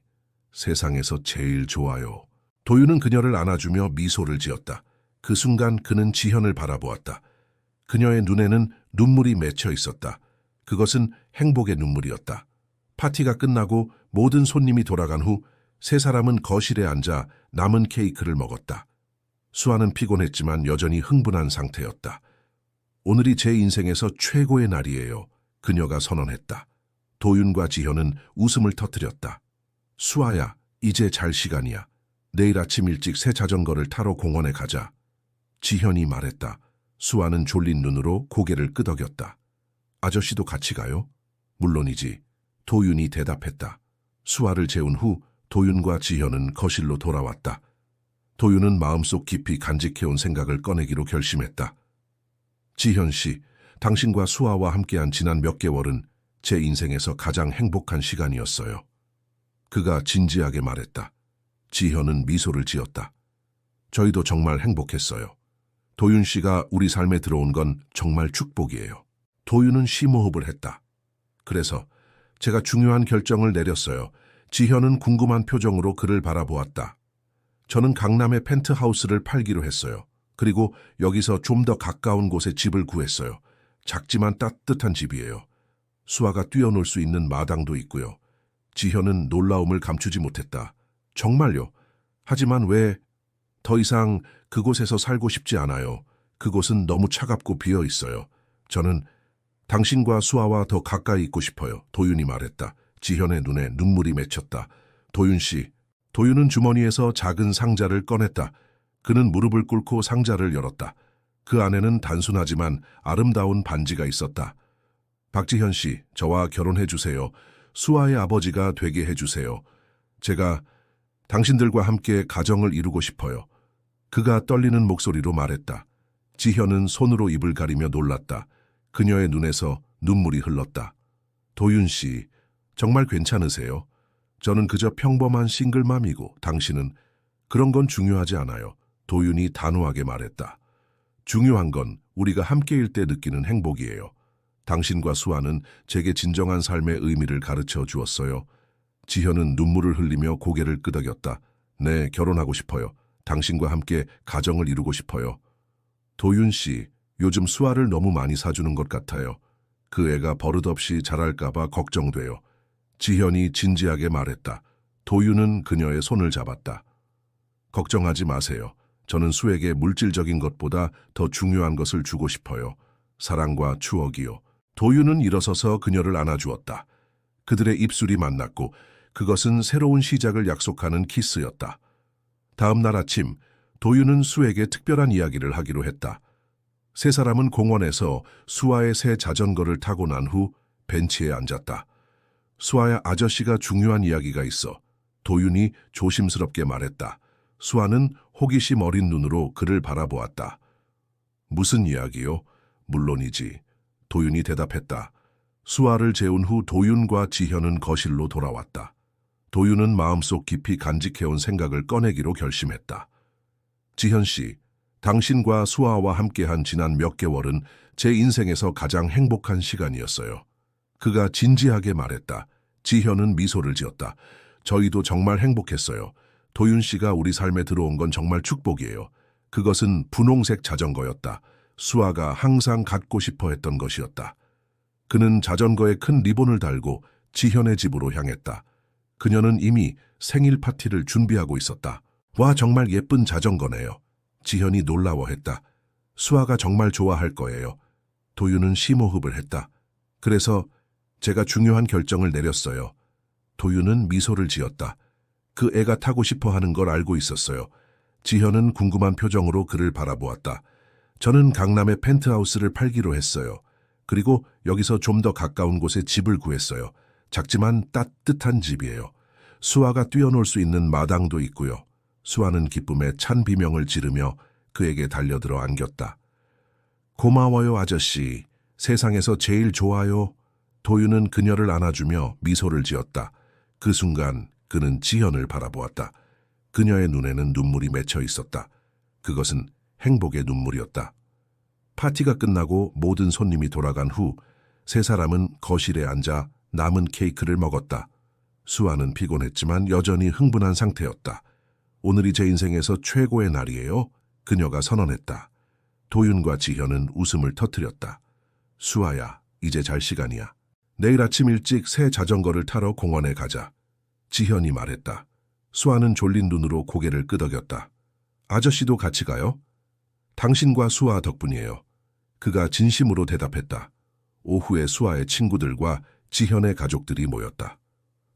세상에서 제일 좋아요. 도윤은 그녀를 안아주며 미소를 지었다. 그 순간 그는 지현을 바라보았다. 그녀의 눈에는 눈물이 맺혀 있었다. 그것은 행복의 눈물이었다. 파티가 끝나고 모든 손님이 돌아간 후 세 사람은 거실에 앉아 남은 케이크를 먹었다. 수아는 피곤했지만 여전히 흥분한 상태였다. 오늘이 제 인생에서 최고의 날이에요. 그녀가 선언했다. 도윤과 지현은 웃음을 터뜨렸다. 수아야, 이제 잘 시간이야. 내일 아침 일찍 새 자전거를 타러 공원에 가자. 지현이 말했다. 수아는 졸린 눈으로 고개를 끄덕였다. 아저씨도 같이 가요? 물론이지. 도윤이 대답했다. 수아를 재운 후 도윤과 지현은 거실로 돌아왔다. 도윤은 마음속 깊이 간직해온 생각을 꺼내기로 결심했다. 지현 씨, 당신과 수아와 함께한 지난 몇 개월은 제 인생에서 가장 행복한 시간이었어요. 그가 진지하게 말했다. 지현은 미소를 지었다. 저희도 정말 행복했어요. 도윤 씨가 우리 삶에 들어온 건 정말 축복이에요. 도윤은 심호흡을 했다. 그래서 제가 중요한 결정을 내렸어요. 지현은 궁금한 표정으로 그를 바라보았다. 저는 강남의 펜트하우스를 팔기로 했어요. 그리고 여기서 좀 더 가까운 곳에 집을 구했어요. 작지만 따뜻한 집이에요. 수아가 뛰어놀 수 있는 마당도 있고요. 지현은 놀라움을 감추지 못했다. 정말요? 하지만 왜? 더 이상 그곳에서 살고 싶지 않아요. 그곳은 너무 차갑고 비어 있어요. 저는 당신과 수아와 더 가까이 있고 싶어요. 도윤이 말했다. 지현의 눈에 눈물이 맺혔다. 도윤 씨. 도윤은 주머니에서 작은 상자를 꺼냈다. 그는 무릎을 꿇고 상자를 열었다. 그 안에는 단순하지만 아름다운 반지가 있었다. 박지현 씨, 저와 결혼해 주세요. 수아의 아버지가 되게 해주세요. 제가 당신들과 함께 가정을 이루고 싶어요. 그가 떨리는 목소리로 말했다. 지현은 손으로 입을 가리며 놀랐다. 그녀의 눈에서 눈물이 흘렀다. 도윤 씨, 정말 괜찮으세요? 저는 그저 평범한 싱글맘이고 당신은 그런 건 중요하지 않아요. 도윤이 단호하게 말했다. 중요한 건 우리가 함께일 때 느끼는 행복이에요. 당신과 수아는 제게 진정한 삶의 의미를 가르쳐 주었어요. 지현은 눈물을 흘리며 고개를 끄덕였다. 네, 결혼하고 싶어요. 당신과 함께 가정을 이루고 싶어요. 도윤 씨, 요즘 수아를 너무 많이 사주는 것 같아요. 그 애가 버릇없이 자랄까봐 걱정돼요. 지현이 진지하게 말했다. 도윤은 그녀의 손을 잡았다. 걱정하지 마세요. 저는 수에게 물질적인 것보다 더 중요한 것을 주고 싶어요. 사랑과 추억이요. 도윤은 일어서서 그녀를 안아주었다. 그들의 입술이 만났고 그것은 새로운 시작을 약속하는 키스였다. 다음 날 아침 도윤은 수에게 특별한 이야기를 하기로 했다. 세 사람은 공원에서 수아의 새 자전거를 타고 난 후 벤치에 앉았다. 수아야, 아저씨가 중요한 이야기가 있어. 도윤이 조심스럽게 말했다. 수아는 호기심 어린 눈으로 그를 바라보았다. 무슨 이야기요? 물론이지. 도윤이 대답했다. 수아를 재운 후 도윤과 지현은 거실로 돌아왔다. 도윤은 마음속 깊이 간직해온 생각을 꺼내기로 결심했다. 지현 씨, 당신과 수아와 함께한 지난 몇 개월은 제 인생에서 가장 행복한 시간이었어요. 그가 진지하게 말했다. 지현은 미소를 지었다. 저희도 정말 행복했어요. 도윤 씨가 우리 삶에 들어온 건 정말 축복이에요. 그것은 분홍색 자전거였다. 수아가 항상 갖고 싶어 했던 것이었다. 그는 자전거에 큰 리본을 달고 지현의 집으로 향했다. 그녀는 이미 생일 파티를 준비하고 있었다. 와, 정말 예쁜 자전거네요. 지현이 놀라워했다. 수아가 정말 좋아할 거예요. 도윤은 심호흡을 했다. 그래서 제가 중요한 결정을 내렸어요. 도윤은 미소를 지었다. 그 애가 타고 싶어 하는 걸 알고 있었어요. 지현은 궁금한 표정으로 그를 바라보았다. 저는 강남의 펜트하우스를 팔기로 했어요. 그리고 여기서 좀 더 가까운 곳에 집을 구했어요. 작지만 따뜻한 집이에요. 수아가 뛰어놀 수 있는 마당도 있고요. 수아는 기쁨에 찬 비명을 지르며 그에게 달려들어 안겼다. 고마워요, 아저씨. 세상에서 제일 좋아요. 도윤은 그녀를 안아주며 미소를 지었다. 그 순간 그는 지현을 바라보았다. 그녀의 눈에는 눈물이 맺혀 있었다. 그것은 행복의 눈물이었다. 파티가 끝나고 모든 손님이 돌아간 후 세 사람은 거실에 앉아 남은 케이크를 먹었다. 수아는 피곤했지만 여전히 흥분한 상태였다. 오늘이 제 인생에서 최고의 날이에요. 그녀가 선언했다. 도윤과 지현은 웃음을 터뜨렸다. 수아야, 이제 잘 시간이야. 내일 아침 일찍 새 자전거를 타러 공원에 가자. 지현이 말했다. 수아는 졸린 눈으로 고개를 끄덕였다. 아저씨도 같이 가요? 당신과 수아 덕분이에요. 그가 진심으로 대답했다. 오후에 수아의 친구들과 지현의 가족들이 모였다.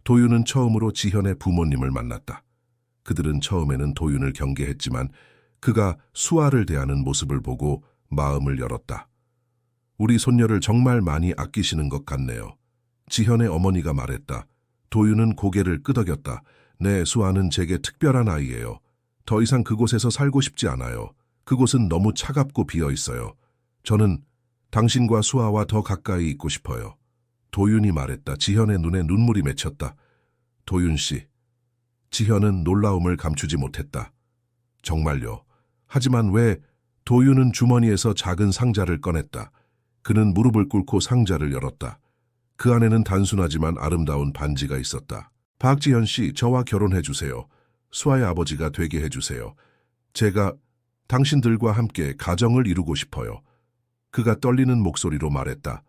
도윤은 처음으로 지현의 부모님을 만났다. 그들은 처음에는 도윤을 경계했지만 그가 수아를 대하는 모습을 보고 마음을 열었다. 우리 손녀를 정말 많이 아끼시는 것 같네요. 지현의 어머니가 말했다. 도윤은 고개를 끄덕였다. 네, 수아는 제게 특별한 아이예요. 더 이상 그곳에서 살고 싶지 않아요. 그곳은 너무 차갑고 비어 있어요. 저는 당신과 수아와 더 가까이 있고 싶어요. 도윤이 말했다. 지현의 눈에 눈물이 맺혔다. 도윤 씨. 지현은 놀라움을 감추지 못했다. 정말요. 하지만 왜? 도윤은 주머니에서 작은 상자를 꺼냈다. 그는 무릎을 꿇고 상자를 열었다. 그 안에는 단순하지만 아름다운 반지가 있었다. 박지현 씨, 저와 결혼해 주세요. 수아의 아버지가 되게 해주세요. 제가 당신들과 함께 가정을 이루고 싶어요. 그가 떨리는 목소리로 말했다.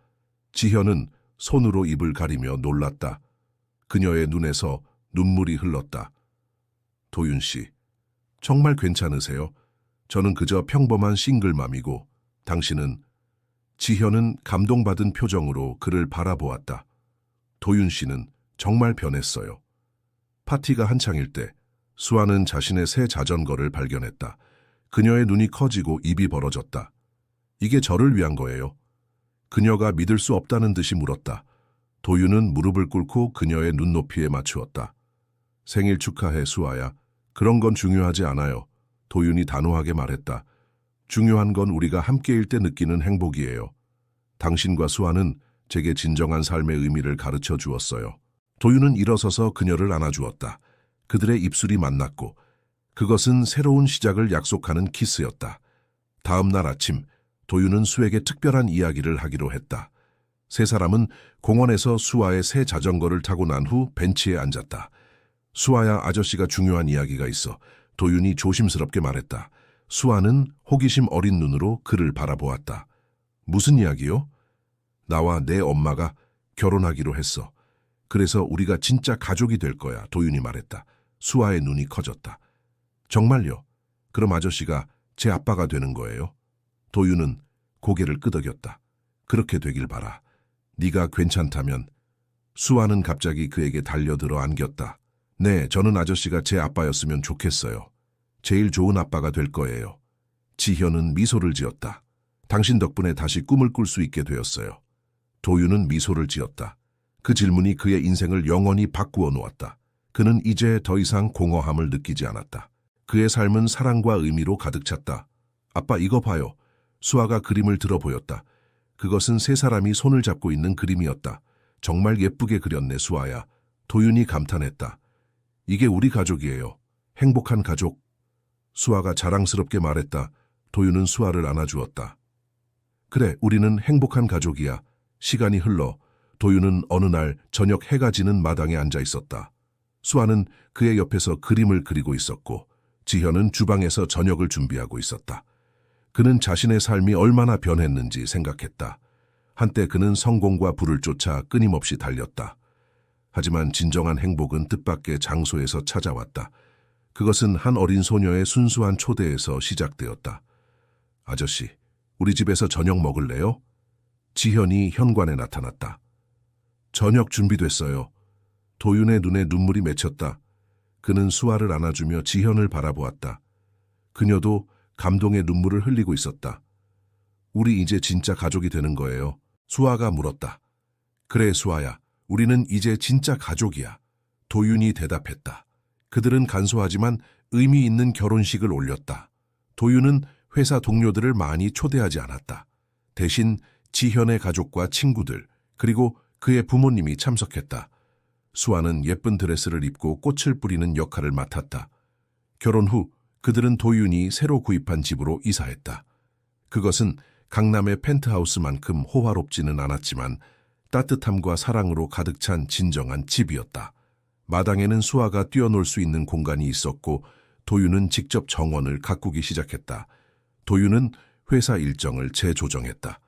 지현은 손으로 입을 가리며 놀랐다. 그녀의 눈에서 눈물이 흘렀다. 도윤 씨, 정말 괜찮으세요? 저는 그저 평범한 싱글맘이고 당신은... 지현은 감동받은 표정으로 그를 바라보았다. 도윤 씨는 정말 변했어요. 파티가 한창일 때 수아는 자신의 새 자전거를 발견했다. 그녀의 눈이 커지고 입이 벌어졌다. 이게 저를 위한 거예요. 그녀가 믿을 수 없다는 듯이 물었다. 도윤은 무릎을 꿇고 그녀의 눈높이에 맞추었다. 생일 축하해, 수아야. 그런 건 중요하지 않아요. 도윤이 단호하게 말했다. 중요한 건 우리가 함께일 때 느끼는 행복이에요. 당신과 수아는 제게 진정한 삶의 의미를 가르쳐 주었어요. 도윤은 일어서서 그녀를 안아주었다. 그들의 입술이 만났고 그것은 새로운 시작을 약속하는 키스였다. 다음 날 아침 도윤은 수에게 특별한 이야기를 하기로 했다. 세 사람은 공원에서 수아의 새 자전거를 타고 난 후 벤치에 앉았다. 수아야, 아저씨가 중요한 이야기가 있어. 도윤이 조심스럽게 말했다. 수아는 호기심 어린 눈으로 그를 바라보았다. 무슨 이야기요? 나와 내 엄마가 결혼하기로 했어. 그래서 우리가 진짜 가족이 될 거야, 도윤이 말했다. 수아의 눈이 커졌다. 정말요? 그럼 아저씨가 제 아빠가 되는 거예요? 도윤은 고개를 끄덕였다. 그렇게 되길 바라. 네가 괜찮다면. 수아는 갑자기 그에게 달려들어 안겼다. 네, 저는 아저씨가 제 아빠였으면 좋겠어요. 제일 좋은 아빠가 될 거예요. 지현은 미소를 지었다. 당신 덕분에 다시 꿈을 꿀 수 있게 되었어요. 도윤은 미소를 지었다. 그 질문이 그의 인생을 영원히 바꾸어 놓았다. 그는 이제 더 이상 공허함을 느끼지 않았다. 그의 삶은 사랑과 의미로 가득 찼다. 아빠, 이거 봐요. 수아가 그림을 들어 보였다. 그것은 세 사람이 손을 잡고 있는 그림이었다. 정말 예쁘게 그렸네, 수아야. 도윤이 감탄했다. 이게 우리 가족이에요. 행복한 가족. 수아가 자랑스럽게 말했다. 도윤은 수아를 안아주었다. 그래, 우리는 행복한 가족이야. 시간이 흘러 도윤은 어느 날 저녁 해가 지는 마당에 앉아 있었다. 수아는 그의 옆에서 그림을 그리고 있었고 지현은 주방에서 저녁을 준비하고 있었다. 그는 자신의 삶이 얼마나 변했는지 생각했다. 한때 그는 성공과 부를 쫓아 끊임없이 달렸다. 하지만 진정한 행복은 뜻밖의 장소에서 찾아왔다. 그것은 한 어린 소녀의 순수한 초대에서 시작되었다. 아저씨, 우리 집에서 저녁 먹을래요? 지현이 현관에 나타났다. 저녁 준비됐어요. 도윤의 눈에 눈물이 맺혔다. 그는 수아를 안아주며 지현을 바라보았다. 그녀도 감동의 눈물을 흘리고 있었다. 우리 이제 진짜 가족이 되는 거예요. 수아가 물었다. 그래, 수아야. 우리는 이제 진짜 가족이야. 도윤이 대답했다. 그들은 간소하지만 의미 있는 결혼식을 올렸다. 도윤은 회사 동료들을 많이 초대하지 않았다. 대신 지현의 가족과 친구들, 그리고 그의 부모님이 참석했다. 수아는 예쁜 드레스를 입고 꽃을 뿌리는 역할을 맡았다. 결혼 후 그들은 도윤이 새로 구입한 집으로 이사했다. 그것은 강남의 펜트하우스만큼 호화롭지는 않았지만 따뜻함과 사랑으로 가득 찬 진정한 집이었다. 마당에는 수아가 뛰어놀 수 있는 공간이 있었고 도윤은 직접 정원을 가꾸기 시작했다. 도윤은 회사 일정을 재조정했다.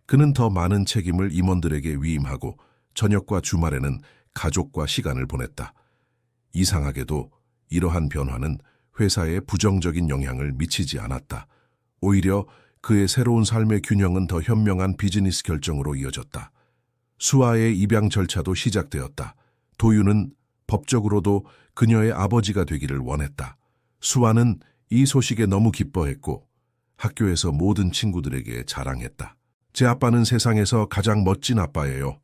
그는 더 많은 책임을 임원들에게 위임하고 저녁과 주말에는 가족과 시간을 보냈다. 이상하게도 이러한 변화는 회사에 부정적인 영향을 미치지 않았다. 오히려 그의 새로운 삶의 균형은 더 현명한 비즈니스 결정으로 이어졌다. 수아의 입양 절차도 시작되었다. 도윤은 법적으로도 그녀의 아버지가 되기를 원했다. 수아는 이 소식에 너무 기뻐했고 학교에서 모든 친구들에게 자랑했다. 제 아빠는 세상에서 가장 멋진 아빠예요.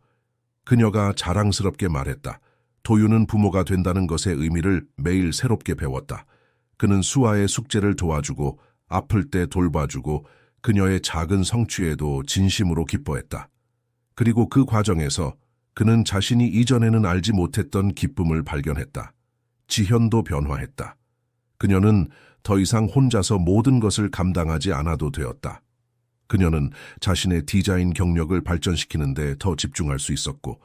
그녀가 자랑스럽게 말했다. 도윤은 부모가 된다는 것의 의미를 매일 새롭게 배웠다. 그는 수아의 숙제를 도와주고 아플 때 돌봐주고 그녀의 작은 성취에도 진심으로 기뻐했다. 그리고 그 과정에서 그는 자신이 이전에는 알지 못했던 기쁨을 발견했다. 지현도 변화했다. 그녀는 더 이상 혼자서 모든 것을 감당하지 않아도 되었다. 그녀는 자신의 디자인 경력을 발전시키는 데 더 집중할 수 있었고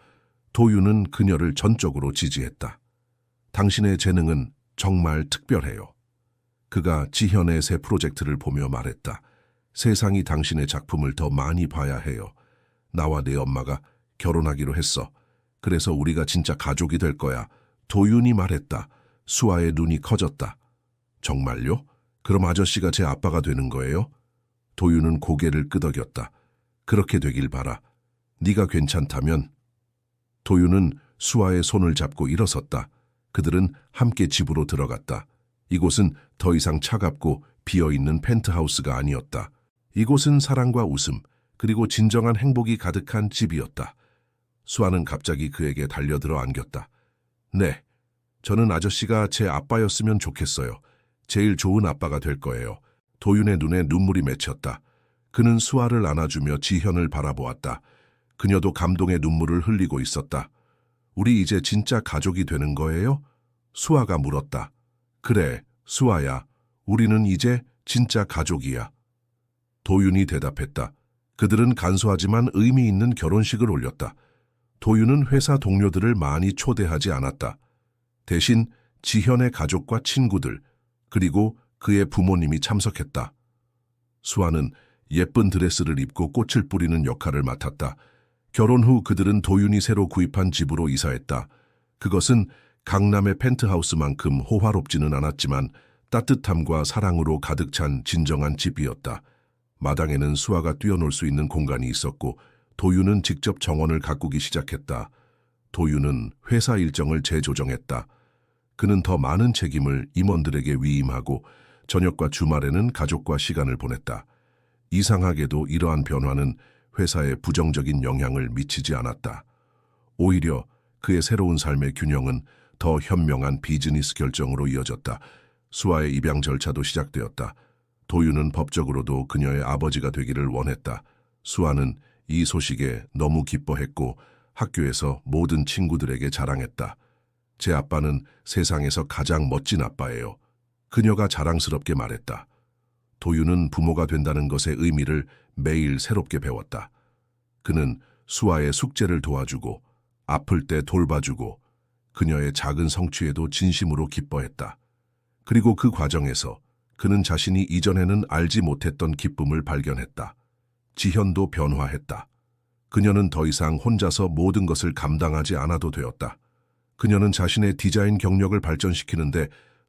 도윤은 그녀를 전적으로 지지했다. 당신의 재능은 정말 특별해요. 그가 지현의 새 프로젝트를 보며 말했다. 세상이 당신의 작품을 더 많이 봐야 해요. 나와 내 엄마가 결혼하기로 했어. 그래서 우리가 진짜 가족이 될 거야. 도윤이 말했다. 수아의 눈이 커졌다. 정말요? 그럼 아저씨가 제 아빠가 되는 거예요? 도윤은 고개를 끄덕였다. 그렇게 되길 바라. 네가 괜찮다면. 도윤은 수아의 손을 잡고 일어섰다. 그들은 함께 집으로 들어갔다. 이곳은 더 이상 차갑고 비어있는 펜트하우스가 아니었다. 이곳은 사랑과 웃음, 그리고 진정한 행복이 가득한 집이었다. 수아는 갑자기 그에게 달려들어 안겼다. 네, 저는 아저씨가 제 아빠였으면 좋겠어요. 제일 좋은 아빠가 될 거예요. 도윤의 눈에 눈물이 맺혔다. 그는 수아를 안아주며 지현을 바라보았다. 그녀도 감동의 눈물을 흘리고 있었다. 우리 이제 진짜 가족이 되는 거예요? 수아가 물었다. 그래, 수아야. 우리는 이제 진짜 가족이야. 도윤이 대답했다. 그들은 간소하지만 의미 있는 결혼식을 올렸다. 도윤은 회사 동료들을 많이 초대하지 않았다. 대신 지현의 가족과 친구들, 그리고 그의 부모님이 참석했다. 수아는 예쁜 드레스를 입고 꽃을 뿌리는 역할을 맡았다. 결혼 후 그들은 도윤이 새로 구입한 집으로 이사했다. 그것은 강남의 펜트하우스만큼 호화롭지는 않았지만 따뜻함과 사랑으로 가득 찬 진정한 집이었다. 마당에는 수아가 뛰어놀 수 있는 공간이 있었고 도윤은 직접 정원을 가꾸기 시작했다. 도윤은 회사 일정을 재조정했다. 그는 더 많은 책임을 임원들에게 위임하고 저녁과 주말에는 가족과 시간을 보냈다. 이상하게도 이러한 변화는 회사에 부정적인 영향을 미치지 않았다. 오히려 그의 새로운 삶의 균형은 더 현명한 비즈니스 결정으로 이어졌다. 수아의 입양 절차도 시작되었다. 도윤은 법적으로도 그녀의 아버지가 되기를 원했다. 수아는 이 소식에 너무 기뻐했고 학교에서 모든 친구들에게 자랑했다. 제 아빠는 세상에서 가장 멋진 아빠예요. 그녀가 자랑스럽게 말했다. 도윤은 부모가 된다는 것의 의미를 매일 새롭게 배웠다. 그는 수아의 숙제를 도와주고 아플 때 돌봐주고 그녀의 작은 성취에도 진심으로 기뻐했다. 그리고 그 과정에서 그는 자신이 이전에는 알지 못했던 기쁨을 발견했다. 지현도 변화했다. 그녀는 더 이상 혼자서 모든 것을 감당하지 않아도 되었다. 그녀는 자신의 디자인 경력을 발전시키는데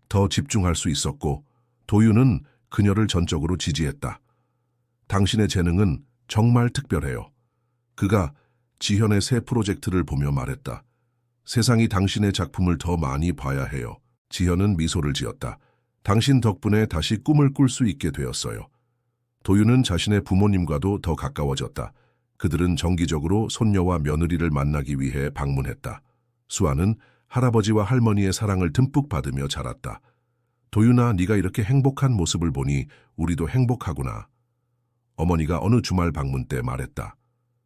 더 집중할 수 있었고 도윤은 그녀를 전적으로 지지했다. 당신의 재능은 정말 특별해요. 그가 지현의 새 프로젝트를 보며 말했다. 세상이 당신의 작품을 더 많이 봐야 해요. 지현은 미소를 지었다. 당신 덕분에 다시 꿈을 꿀 수 있게 되었어요. 도윤은 자신의 부모님과도 더 가까워졌다. 그들은 정기적으로 손녀와 며느리를 만나기 위해 방문했다. 수아는 할아버지와 할머니의 사랑을 듬뿍 받으며 자랐다. 도윤아, 네가 이렇게 행복한 모습을 보니 우리도 행복하구나. 어머니가 어느 주말 방문 때 말했다.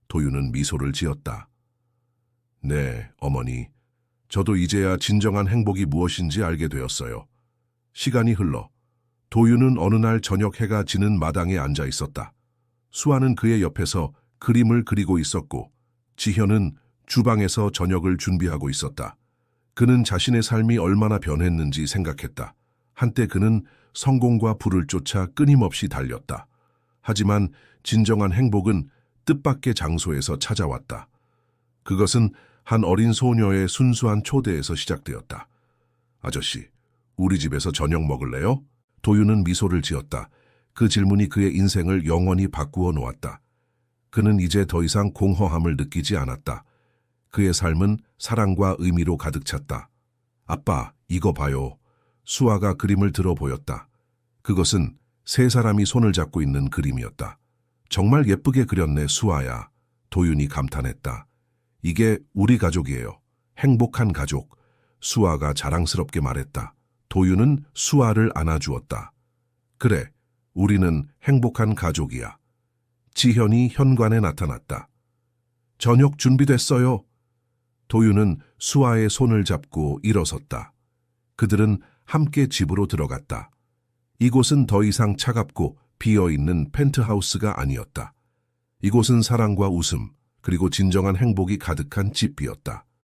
도윤은 미소를 지었다. 네, 어머니. 저도 이제야 진정한 행복이 무엇인지 알게 되었어요. 시간이 흘러 도윤은 어느 날 저녁 해가 지는 마당에 앉아 있었다. 수아는 그의 옆에서 그림을 그리고 있었고 지현은 주방에서 저녁을 준비하고 있었다. 그는 자신의 삶이 얼마나 변했는지 생각했다. 한때 그는 성공과 부를 쫓아 끊임없이 달렸다. 하지만 진정한 행복은 뜻밖의 장소에서 찾아왔다. 그것은 한 어린 소녀의 순수한 초대에서 시작되었다. 아저씨, 우리 집에서 저녁 먹을래요? 도윤은 미소를 지었다. 그 질문이 그의 인생을 영원히 바꾸어 놓았다. 그는 이제 더 이상 공허함을 느끼지 않았다. 그의 삶은 사랑과 의미로 가득 찼다. 아빠, 이거 봐요. 수아가 그림을 들어 보였다. 그것은 세 사람이 손을 잡고 있는 그림이었다. 정말 예쁘게 그렸네, 수아야. 도윤이 감탄했다. 이게 우리 가족이에요. 행복한 가족. 수아가 자랑스럽게 말했다. 도윤은 수아를 안아주었다. 그래, 우리는 행복한 가족이야. 지현이 현관에 나타났다. 저녁 준비됐어요. 도윤은 수아의 손을 잡고 일어섰다. 그들은 함께 집으로 들어갔다. 이곳은 더 이상 차갑고 비어있는 펜트하우스가 아니었다. 이곳은 사랑과 웃음, 그리고 진정한 행복이 가득한 집이었다.